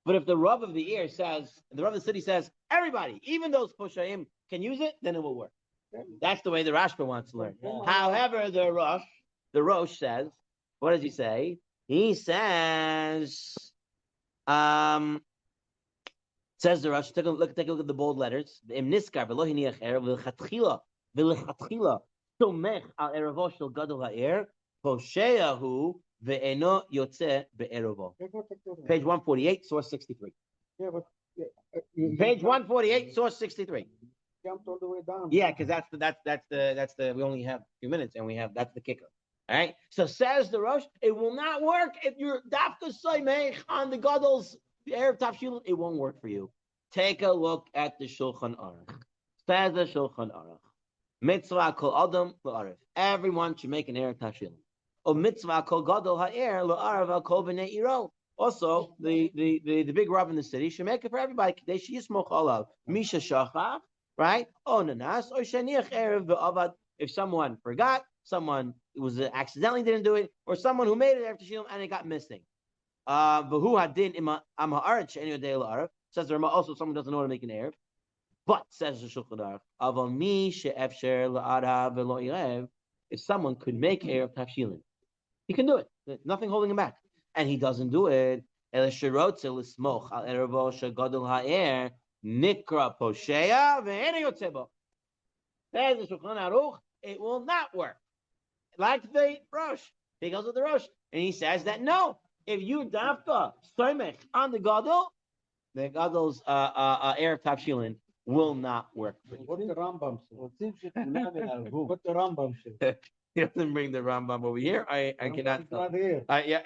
But if the Rav of the year says, the Rav of the city says, everybody, even those poshaim, can use it, then it will work. That's the way the Rashba wants to learn. However, the Rosh says, what does he say? He says the Rosh. Take a look at the bold letters. Page 148, source 63. Page 148, source 63. Jumped all the way down. Yeah, because that's the we only have a few minutes, and that's the kicker. All right. So says the Rosh, it will not work if you're dafka soymech on the gadol's Erev Tavshilin. It won't work for you. Take a look at the Shulchan Aruch. Says the Shulchan Aruch. Mitzvah kol adam la'arif. Everyone should make an Erev Tavshilin. Or mitzvah kol gadol ha'er la'arav al kol b'nei iro. Also, the big Rav in the city should make it for everybody. Kadesh yismoch alav. Misha shachach, right? O nanas, or sheniach erev v'avad. If someone forgot, someone was accidentally didn't do it, or someone who made it after Shilom and it got missing. V'hu hadin im ha'aretz she'enu yodei la'arav. Says the Rama also someone doesn't know how to make an erev. But says the Shulchan Aruch, aval mi she'efsher la'arav v'lo irev. If someone could make erev tavshilin, he can do it. There's nothing holding him back. And he doesn't do it. El shirotze l'smoch al erevo shegadol ha'er nikra posheya ve'ena yotzebo. Says the Shulchan Aruch, it will not work. Like the Rosh. He goes with the Rosh. And he says that no, if you dafka soymech on the gadol's Erev Tavshilin will not work for you. What the Rambam says? What the Rambam says? He doesn't bring the Rambam over here. I cannot. Not here.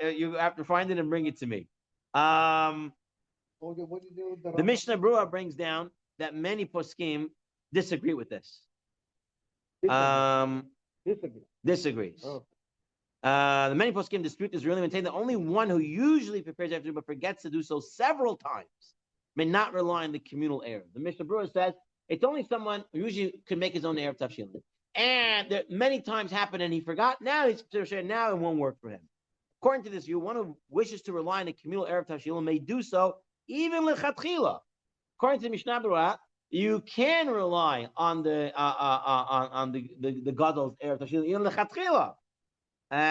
You have to find it and bring it to me. What do you do with The Mishnah Berurah brings down that many poskim disagree with this. Disagrees. Oh. The many poskim dispute this really maintain that only one who usually prepares after but forgets to do so several times may not rely on the communal Erev. The Mishnah Berurah says it's only someone who usually could make his own Erev Tavshilin. And that many times happened and he forgot. Now he's now it won't work for him. According to this view, one who wishes to rely on the communal Erev Tavshilin may do so even lechatchila. According to the Mishnah Berurah, you can rely on the gadol's Erev Tavshilin even lechatchila.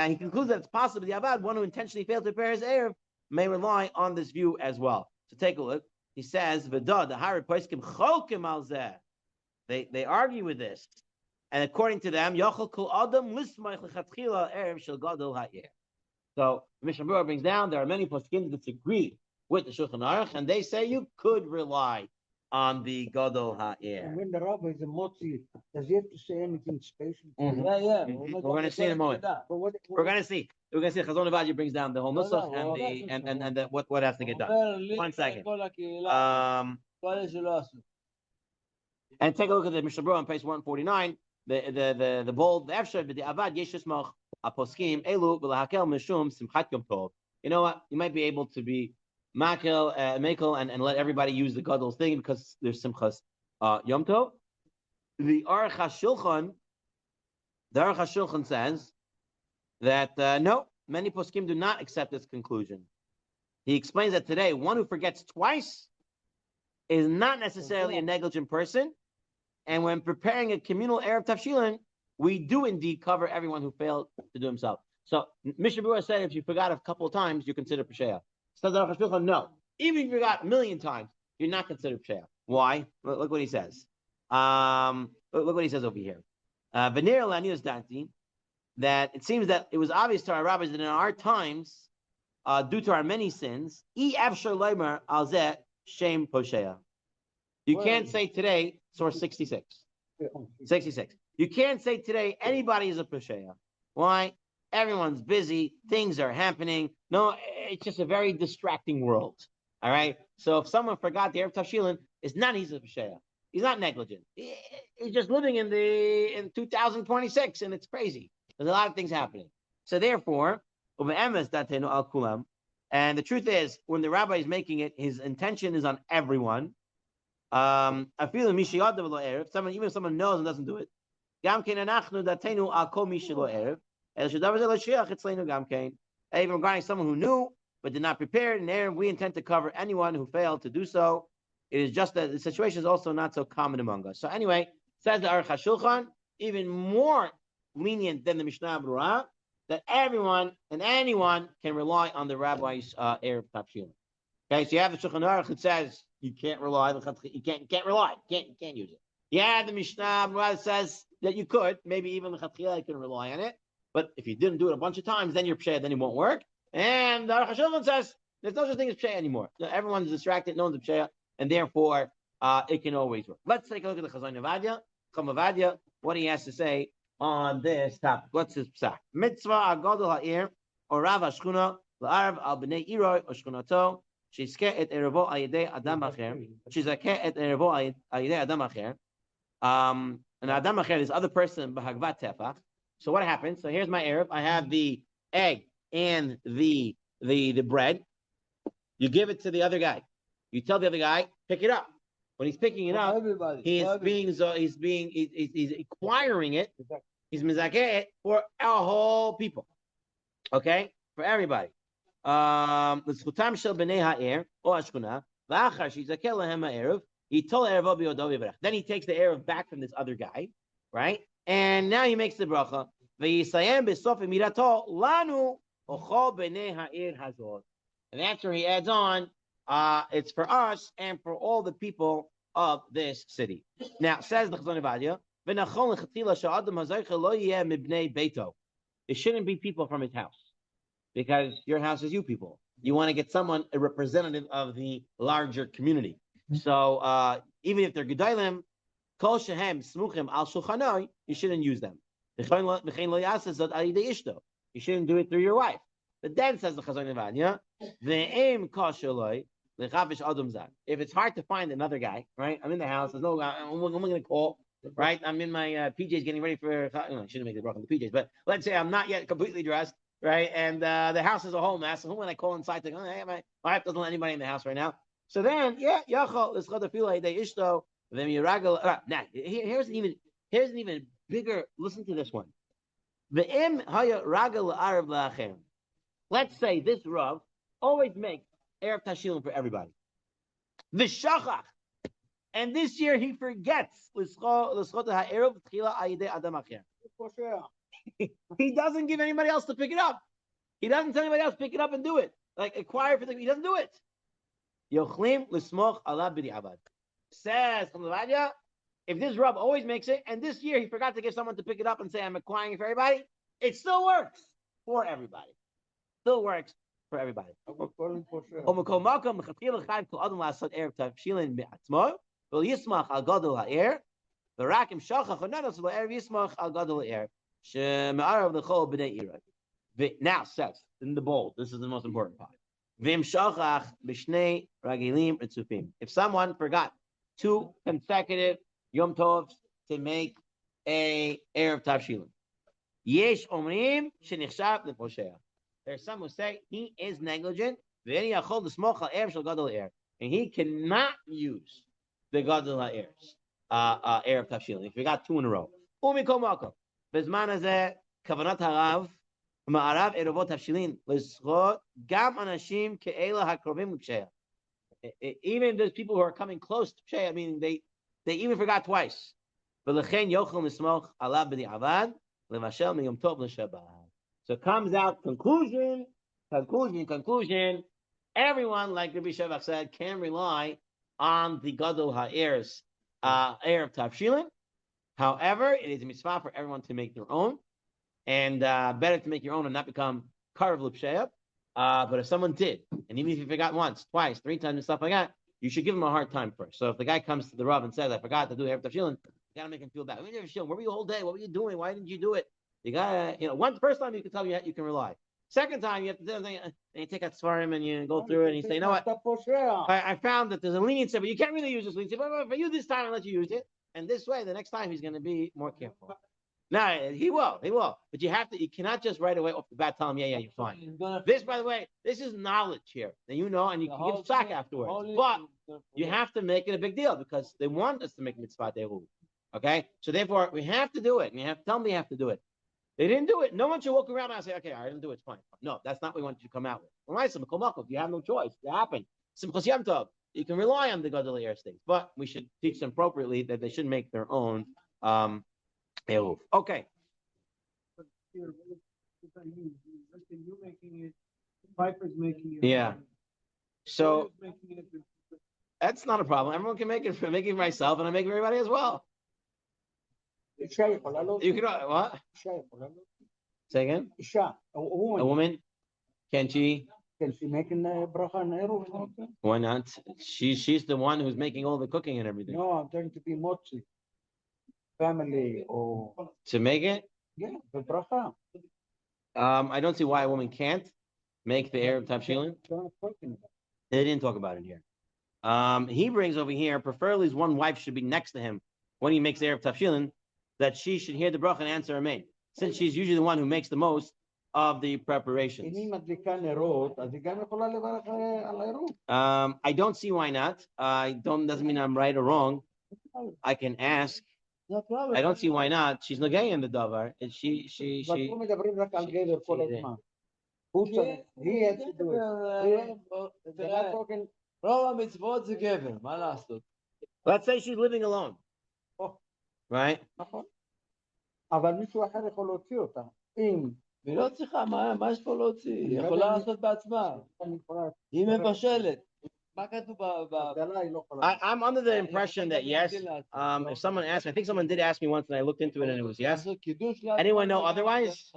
He concludes that it's possible the Avad, one who intentionally failed to prepare his Erev, may rely on this view as well. So take a look. He says, "V'da the Hari Poiskim Cholkim al Zeh." They argue with this. And according to them, Yochel Kol Adam Lismach Lechatchila Erev Shel Gadol Ha'er. So Mishnah Berurah brings down there are many poskim that disagree with the Shulchan Aruch, and they say you could rely on the Gadol Ha'er. And when the rabbi is a motzi, does he have to say anything special? Mm-hmm. Yeah. Mm-hmm. We're going to see in a moment. We're going to see. We're going to see. Chazon Avadia brings down the whole nusach and what has to get done. 1 second. And take a look at the Mishnah Berurah on page 149. The bold, the Efshar, the Avad Yeshusmach Aposkim Elu V'Lahakel Mishum Simchat Yom Tov. You know what? You might be able to be makel and let everybody use the gadol's thing because there's Simchas Yom Tov. The Aruch HaShulchan says that no, many poskim do not accept this conclusion. He explains that today, one who forgets twice is not necessarily a negligent person. And when preparing a communal Erev Tavshilin, we do indeed cover everyone who failed to do himself. So Mishnah Berurah said if you forgot a couple of times, you consider Pesheya. Says the Aruch HaShulchan, no. Even if you forgot a million times, you're not considered Pesheya. Why? Look what he says. Look what he says over here. V'nir Lanius Danti, that it seems that it was obvious to our rabbis that in our times, due to our many sins, Efshar Leimer Alzeh Shem Posheya. You can't say today, source 66. 66. You can't say today anybody is a Pesheya. Why? Everyone's busy. Things are happening. No, it's just a very distracting world. All right? So if someone forgot the Erev Tavshilin, it's not he's a Pesheya. He's not negligent. He's just living in 2026, and it's crazy. There's a lot of things happening. So therefore, and the truth is, when the rabbi is making it, his intention is on everyone. I feel if someone knows and doesn't do it. Even regarding someone who knew but did not prepare, and there we intend to cover anyone who failed to do so. It is just that the situation is also not so common among us. So anyway, says the Aruch HaShulchan, even more lenient than the Mishnah Berurah, that everyone and anyone can rely on the rabbi's Erev Tavshilin. Okay, so you have the Shulchan Aruch that says you can't rely, you can't rely, you can't use it. Yeah, the Mishnah Berurah says that you could, maybe even the Chatchila can rely on it, but if you didn't do it a bunch of times, then you're Psheh, then it won't work. And the Aruch HaShulchan says there's no such thing as Psheh anymore. Everyone's distracted, no one's a Psheh, and therefore it can always work. Let's take a look at the Chazon Avadia, what he has to say on this topic. What's his psak? Mitzvah agadol ha'ir or rav hashchuna la'arav al b'nei iroi or shchunato shizke et erevo ayidei adam acher shizake et erevo ayidei adam acher. And adam acher, this other person b'hagvat tefach. So what happens? So here's my erev. I have the egg and the bread. You give it to the other guy. You tell the other guy, pick it up. When he's picking it up, he's acquiring it. He's mizakeh for our whole people. Okay? For everybody. L'zchutam shel b'nei ha'er, o hashchuna, v'achar shizakeh lahem ha'erev, he told erevo b'yodo v'yivarech. Then he takes the erev back from this other guy, right? And now he makes the bracha. V'yisayem b'sof emirato lanu ochol b'nei ha'ir hazor. And after he adds on, it's for us and for all the people of this city. Now, says the Chazon Ovadia, it shouldn't be people from his house, because your house is you people. You want to get someone, a representative of the larger community. So even if they're Gedalim, kol shehem smuchim al shulchanoi, you shouldn't use them. You shouldn't do it through your wife. But then says the Chazon Ovadia, ve'em kashaloi lechavish adam zad. If it's hard to find another guy, right? I'm in the house. There's no guy. I'm going to call, right? I'm in my PJs getting ready for. I shouldn't make the bracha on the PJs, but let's say I'm not yet completely dressed, right? And the house is a whole mess. So who when I call inside to go, hey, my wife doesn't let anybody in the house right now. So then, yeah, yachol l'schadafila de ishto v'em yiragal. Now here's an even bigger. Listen to this one. Ve'em haya ragal la'arav la'achem. Let's say this Rav always makes Erev Tashilin for everybody. V'shachach. And this year he forgets. He doesn't give anybody else to pick it up. He doesn't tell anybody else to pick it up and do it. Like acquire for the, he doesn't do it. Yochlim l'smoch ala b'di'avad. Says Chazon, if this Rav always makes it, and this year he forgot to give someone to pick it up and say, I'm acquiring it for everybody, it still works for everybody. Still works for everybody. Now says in the bold, this is the most important part. If someone forgot 2 consecutive Yom Tovs to make a Erev Tavshilin, Yesh Omrim shenichshav leposhea. There's some who say he is negligent, and he cannot use the Gadol Ha'er's Erev Tavshilin. If you got 2 in a row. בזמן הזה, כוונת הרב, מערב ערבות תבשילין, לזכות גם אנשים כאלה הקרובים לפשע. Even those people who are coming close to pshaya, I mean, they even forgot twice. ולכן יוכל לסמוך עליו בדיעבד, לבשל מיום טוב לשבת. So it comes out, conclusion, everyone, like Rabbi Shevach said, can rely on the Gadol Ha'er's Erev Tavshilin. However, it is a mitzvah for everyone to make their own, and better to make your own and not become Karav L'Psheya. But if someone did, and even if you forgot once, twice, 3 times and stuff like that, you should give him a hard time first. So if the guy comes to the Rav and says, I forgot to do Erev Tavshilin, you got to make him feel bad. Where were you all day? What were you doing? Why didn't you do it? You gotta, first time you can tell you can rely. Second time you have to do something, and you take out Svarim and you go through it and you say, you know what? I found that there's a leniency, but you can't really use this leniency. But for you this time, I'll let you use it. And this way, the next time he's going to be more careful. Now he will. But you cannot just right away off the bat tell him, yeah, you're fine. This, by the way, this is knowledge here. And and you can give sack afterwards. But you have to make it a big deal because they want us to make mitzvah de'eruv. Okay? So therefore, we have to do it. And you have to tell them they have to do it. They didn't do it. No one should walk around and say, okay, I didn't do it. It's fine. No, that's not what we want you to come out with. You have no choice. It happened. Simchas Yom Tov. You can rely on the Gadol Ha'er states, but we should teach them appropriately that they should make their own eruv. Okay. But here, you making it, Piper's making it. Yeah. So that's not a problem. Everyone can make it for making myself, and I make it for everybody as well. You can what? Say again? A woman. A woman? Can she making bracha and eruv? Why not? She's the one who's making all the cooking and everything. No, I'm trying to be motzi. family or To make it, בברכה. I don't see why a woman can't make the Erev Tavshilin. They didn't talk about it here. He brings over here, preferably one wife should be next to him when he makes Erev Tavshilin, that she should hear the bracha and answer amen, since she's usually the one who makes the most of the preparations. I don't see why not. Doesn't mean I'm right or wrong. I can ask. I don't see why not. She's nogay in the davar. And she. He has to do it. Let's say she's living alone. Right? אבל מישהו אחר יכול להוציא אותה. אם... היא לא צריכה, מה יש פה להוציא? היא יכולה לעשות בעצמה. היא מבשלת. מה כתוב I'm under the impression that yes, if someone asked, I think someone did ask me once and I looked into it and it was yes. Anyone know otherwise?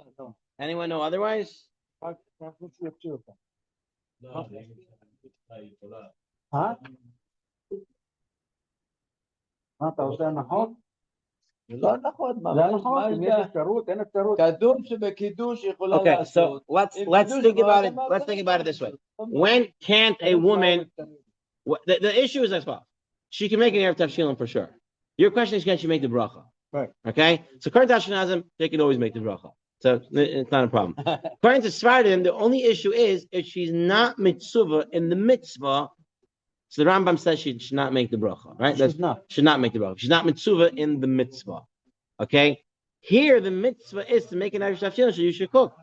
Anyone know otherwise? מה אתה עושה הנחות? לא נכון, זה נכון, אם יש אפשרות, אין אפשרות. כתוב שבקידוש יכולה לעשות. So let's think about it. Let's think about it this way. When can't a woman? The issue is as well. She can make an Erev Tavshilin for sure. Your question is, can she make the bracha? Right. Okay. So according to Ashkenazim, they can always make the bracha. So it's not a problem. According to Sfardim, the only issue is if she's not mitzvah in the mitzvah. So the Rambam says she should not make the bracha, right? Should not make the bracha. She's not mitzvah in the mitzvah. Okay? Here, the mitzvah is to make an Erev Tavshilin, so you should cook.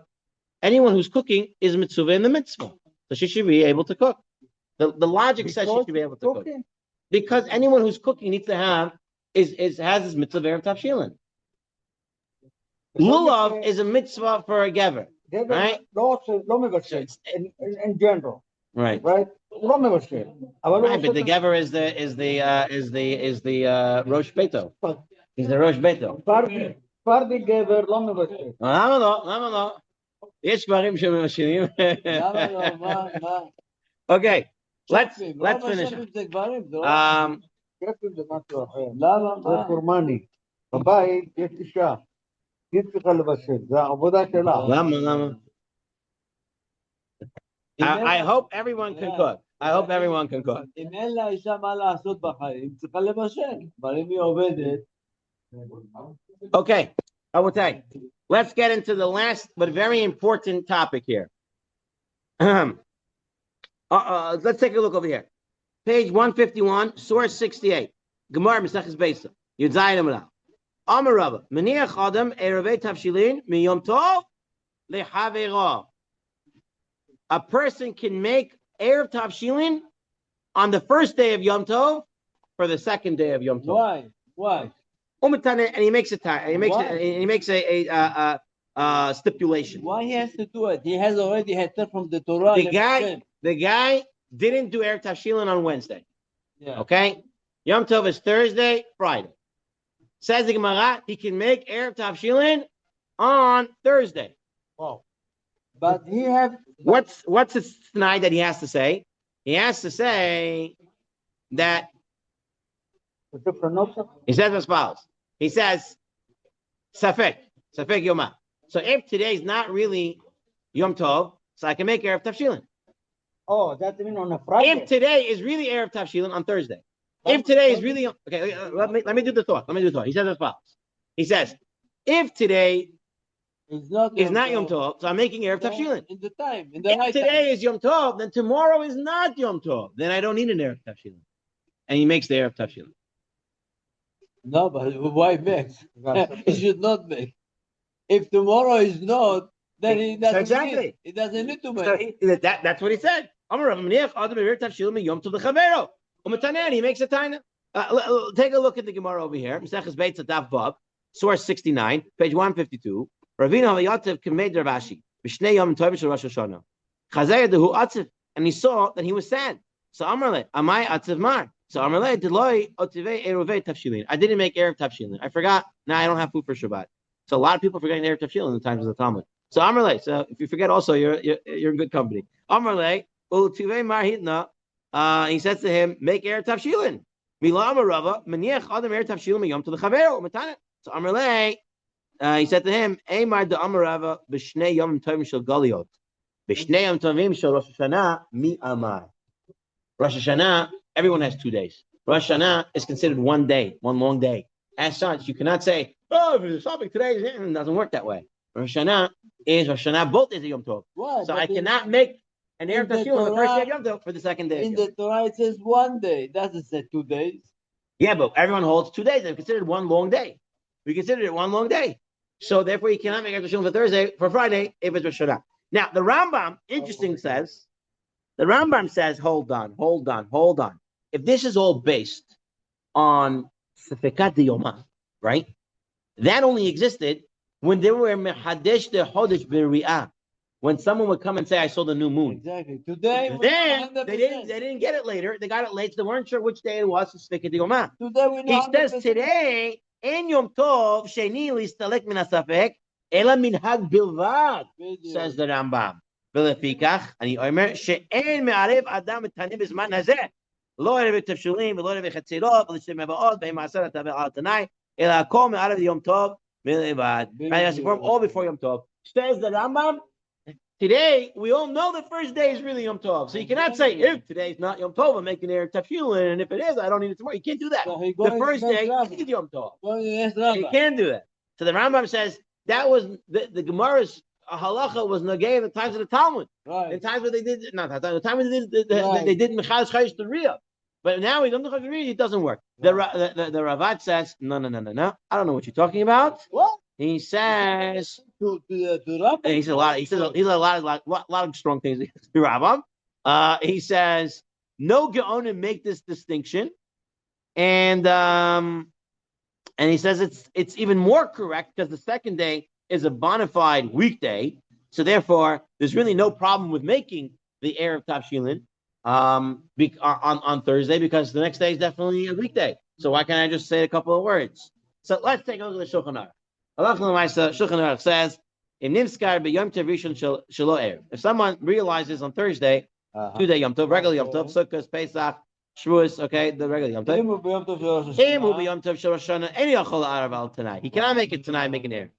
Anyone who's cooking is mitzvah in the mitzvah. So she should be able to cook. The logic says she should be able to cook. Because anyone who's cooking needs to have, has this mitzvah Erev Tavshilin. Lulav is a mitzvah for a gever, right? In general. Right. Right? Right, but the gever is the Rosh Beto. He's the Rosh Beto. פרדי גבר לא מבשל. למה לא? יש גברים שמבשלים. למה לא? מה? Okay, let's finish. כסף זה משהו אחר. למה? זה פורמני. בבית יש אישה. היא צריכה לבשל. זה העבודה שלה. למה? I hope everyone can cook. אם אין לה אישה מה לעשות בחיים, צריכה לבשל. אבל אם היא עובדת... Okay, I will tell you. Let's get into the last but very important topic here. Let's take a look over here. Page 151, source 68. Gemara Maseches Beisa. Yudzayin Amar. Amar Rava. Meniach Adam Erevei Tavshilin miyom tov lechaveiro. A person can make Erev Tavshilin on the first day of Yom Tov for the second day of Yom Tov. Why? And he makes a stipulation. Why he has to do it? He has already had that from the Torah. The guy didn't do Erev Tavshilin on Wednesday. Yeah. Okay? Yom Tov is Thursday, Friday. Says the Gemara, he can make Erev Tavshilin on Thursday. Wow. But he have... What's the tonight that he has to say? He has to say that he says as follows. He says, Safek Yomah. So if today is not really Yom Tov, so I can make Erev Tavshilin. Oh, that means on a Friday. If today is really Erev Tavshilin on Thursday. If today is really okay, let me do the thought. He says as follows. He says, if today is not Yom Tov, so I'm making Erev Tavshilin. In the time. If today is Yom Tov, then tomorrow is not Yom Tov. Then I don't need an Erev Tavshilin. And he makes the Erev Tavshilin. No, but why make? He should not make. If tomorrow is not, then he doesn't need. He doesn't need to make. That's what he said. He makes a taina. Take a look at the Gemara over here. Maseches Beitza Daf Vav, source 69, page 152. Ravina Havayativ Kamed Ravashi, B'shnei Yom Tov Shel Rosh Hashanah. Chazayah Dehu Atziv, and he saw that he was sad. So Amarle, Amai Atziv Mar. So Amarle Deloi Otivei Eruvei Tavshilin. I didn't make Erev Tavshilin. I forgot. Now I don't have food for Shabbat. So a lot of people forgetting Erev Tavshilin in the times of the Talmud. So Amarle. So if you forget, also you're in good company. Amarle Utivei Mar Hitna. He says to him, make Erev Tavshilin. Mila Amarava Maniach Adam Erev Tavshilin Miyom to the Chavero Matana. So Amrlei, he said to him, Eimar de Amarava b'shnei yom tovim shel galiot. B'shnei yom tovim shel Rosh Hashanah mi amar. Rosh Hashanah, everyone has 2 days. Rosh Hashanah is considered one day, one long day. As such, you cannot say, oh, if it's shopping today, it doesn't work that way. Rosh Hashanah is Rosh Hashanah, both days of Yom Tov. Why? So I cannot make an Erev Tashil on the first day of Yom Tov for the second day. In the Torah, it says 1 day. It doesn't say 2 days. Yeah, but everyone holds 2 days. They're considered one long day. We considered it one long day. So therefore, you cannot make Erev Tashil for Friday if it's Rosh Hashanah. Now, the Rambam, says, hold on. If this is all based on Sefekat Yomah, right? That only existed when they were Mehadesh de Hodesh B'Ri'ah. When someone would come and say, I saw the new moon. Exactly. Today, then they didn't get it later. They got it late. So they weren't sure which day it was. Sefekat Yomah. Today we know. He says today, in Yom Tov, Sheni Listalek Min HaSafek, Ela Minhag Bilvad, says the Rambam. ולפיכך, אני אומר שאין מערב אדם מתנה בזמן הזה, לא ערב תבשילים ולא ערב חצירות ולשתי מבעות, ואין מעשר על תנאי, אלא הכל מערב יום טוב בלבד. All before Yom Tov. Says the Rambam, today, we all know the first day is really Yom Tov. So you cannot say, if today is not Yom Tov, I'm making Erev Tafshilin, and if it is, I don't need it tomorrow. You can't do that. So the first day is Yom Tov. You can't do that. So the Rambam says, that was the Gemara's halacha was nagay in the times of the Talmud. Right. In times where they did the time when they did Mechaz Chayish to Riyah. But now we don't do Chayish to Riyah, it doesn't work. Right. The Ravad says, no. I don't know what you're talking about. What? He says he says a lot of strong things to Rambam. He says no Geonim make this distinction, and he says it's even more correct because the second day is a bona fide weekday, so therefore there's really no problem with making the Erev Tavshilin on Thursday because the next day is definitely a weekday. So why can't I just say a couple of words? So let's take a look at the Shulchan Aruch. Shulchan Aruch says, if someone realizes on Thursday, 2 day Yom Tov, regular Yom Tov, Sukkot, Pesach, Shavuos, okay, the regular Yom Tov. Tonight. He cannot make it tonight, make an Erev.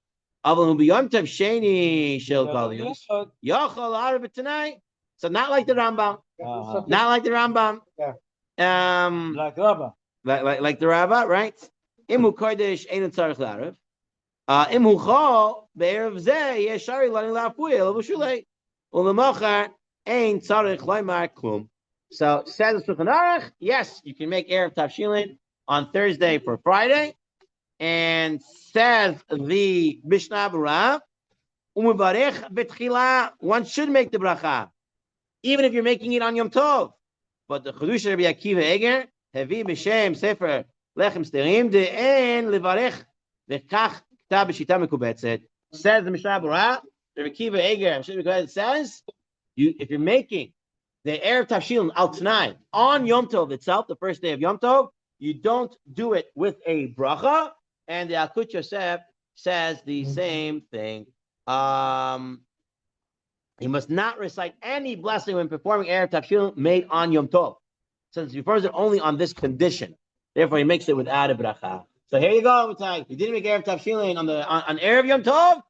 Tonight. So not like the Rambam. Not like the Rambam. like Rabba. Like the Rabba, right? Imu Kodesh Ein Tzarich L'Arav. Imu Chol Be'erev Zeh Yeshari Lani La'afuy Elav U'Shulei U'Lemachar Ein Tzarich Loimar Klum. So says the Shulchan Aruch, yes, you can make Erev Tavshilin on Thursday for Friday, and says the Mishnah Berurah, U'Mevarech B'Tchila, one should make the bracha, even if you're making it on Yom Tov. But the Chedush Rabbi Akiva Eger, Hevi B'Shem Sefer Lechem Sterim De'en Levarech V'Kach K'tav B'Shita Mekubetzet. Says the Mishnah Berurah, Rabbi Akiva Eger says, if you're making the Erev Tavshilin al Tanai on Yom Tov itself, the first day of Yom Tov, you don't do it with a bracha, and the Akut Yosef says the same thing. He must not recite any blessing when performing Erev Tavshilin made on Yom Tov, since he refers it only on this condition. Therefore, he makes it without a bracha. So here you go. If you didn't make Erev Tavshilin on Erev Yom Tov,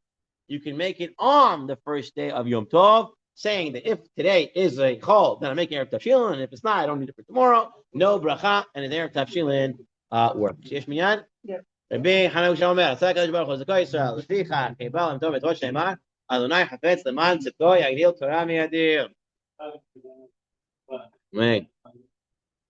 you can make it on the first day of Yom Tov, saying that if today is a chol, then I'm making Erev Tavshilin, and if it's not, I don't need it for tomorrow. No bracha, and an Erev Tavshilin works. Yesh minyan? Yep. Rabbi Hanok Shomer, Tzak HaKadosh Baruch Hu, Zakoi Yisrael, Leficha, Kebal, Em Tov, Et Rosh Ne'emar, Adonai Chafetz Leman Tzipto Yagdil Torah Miyadir. Amen.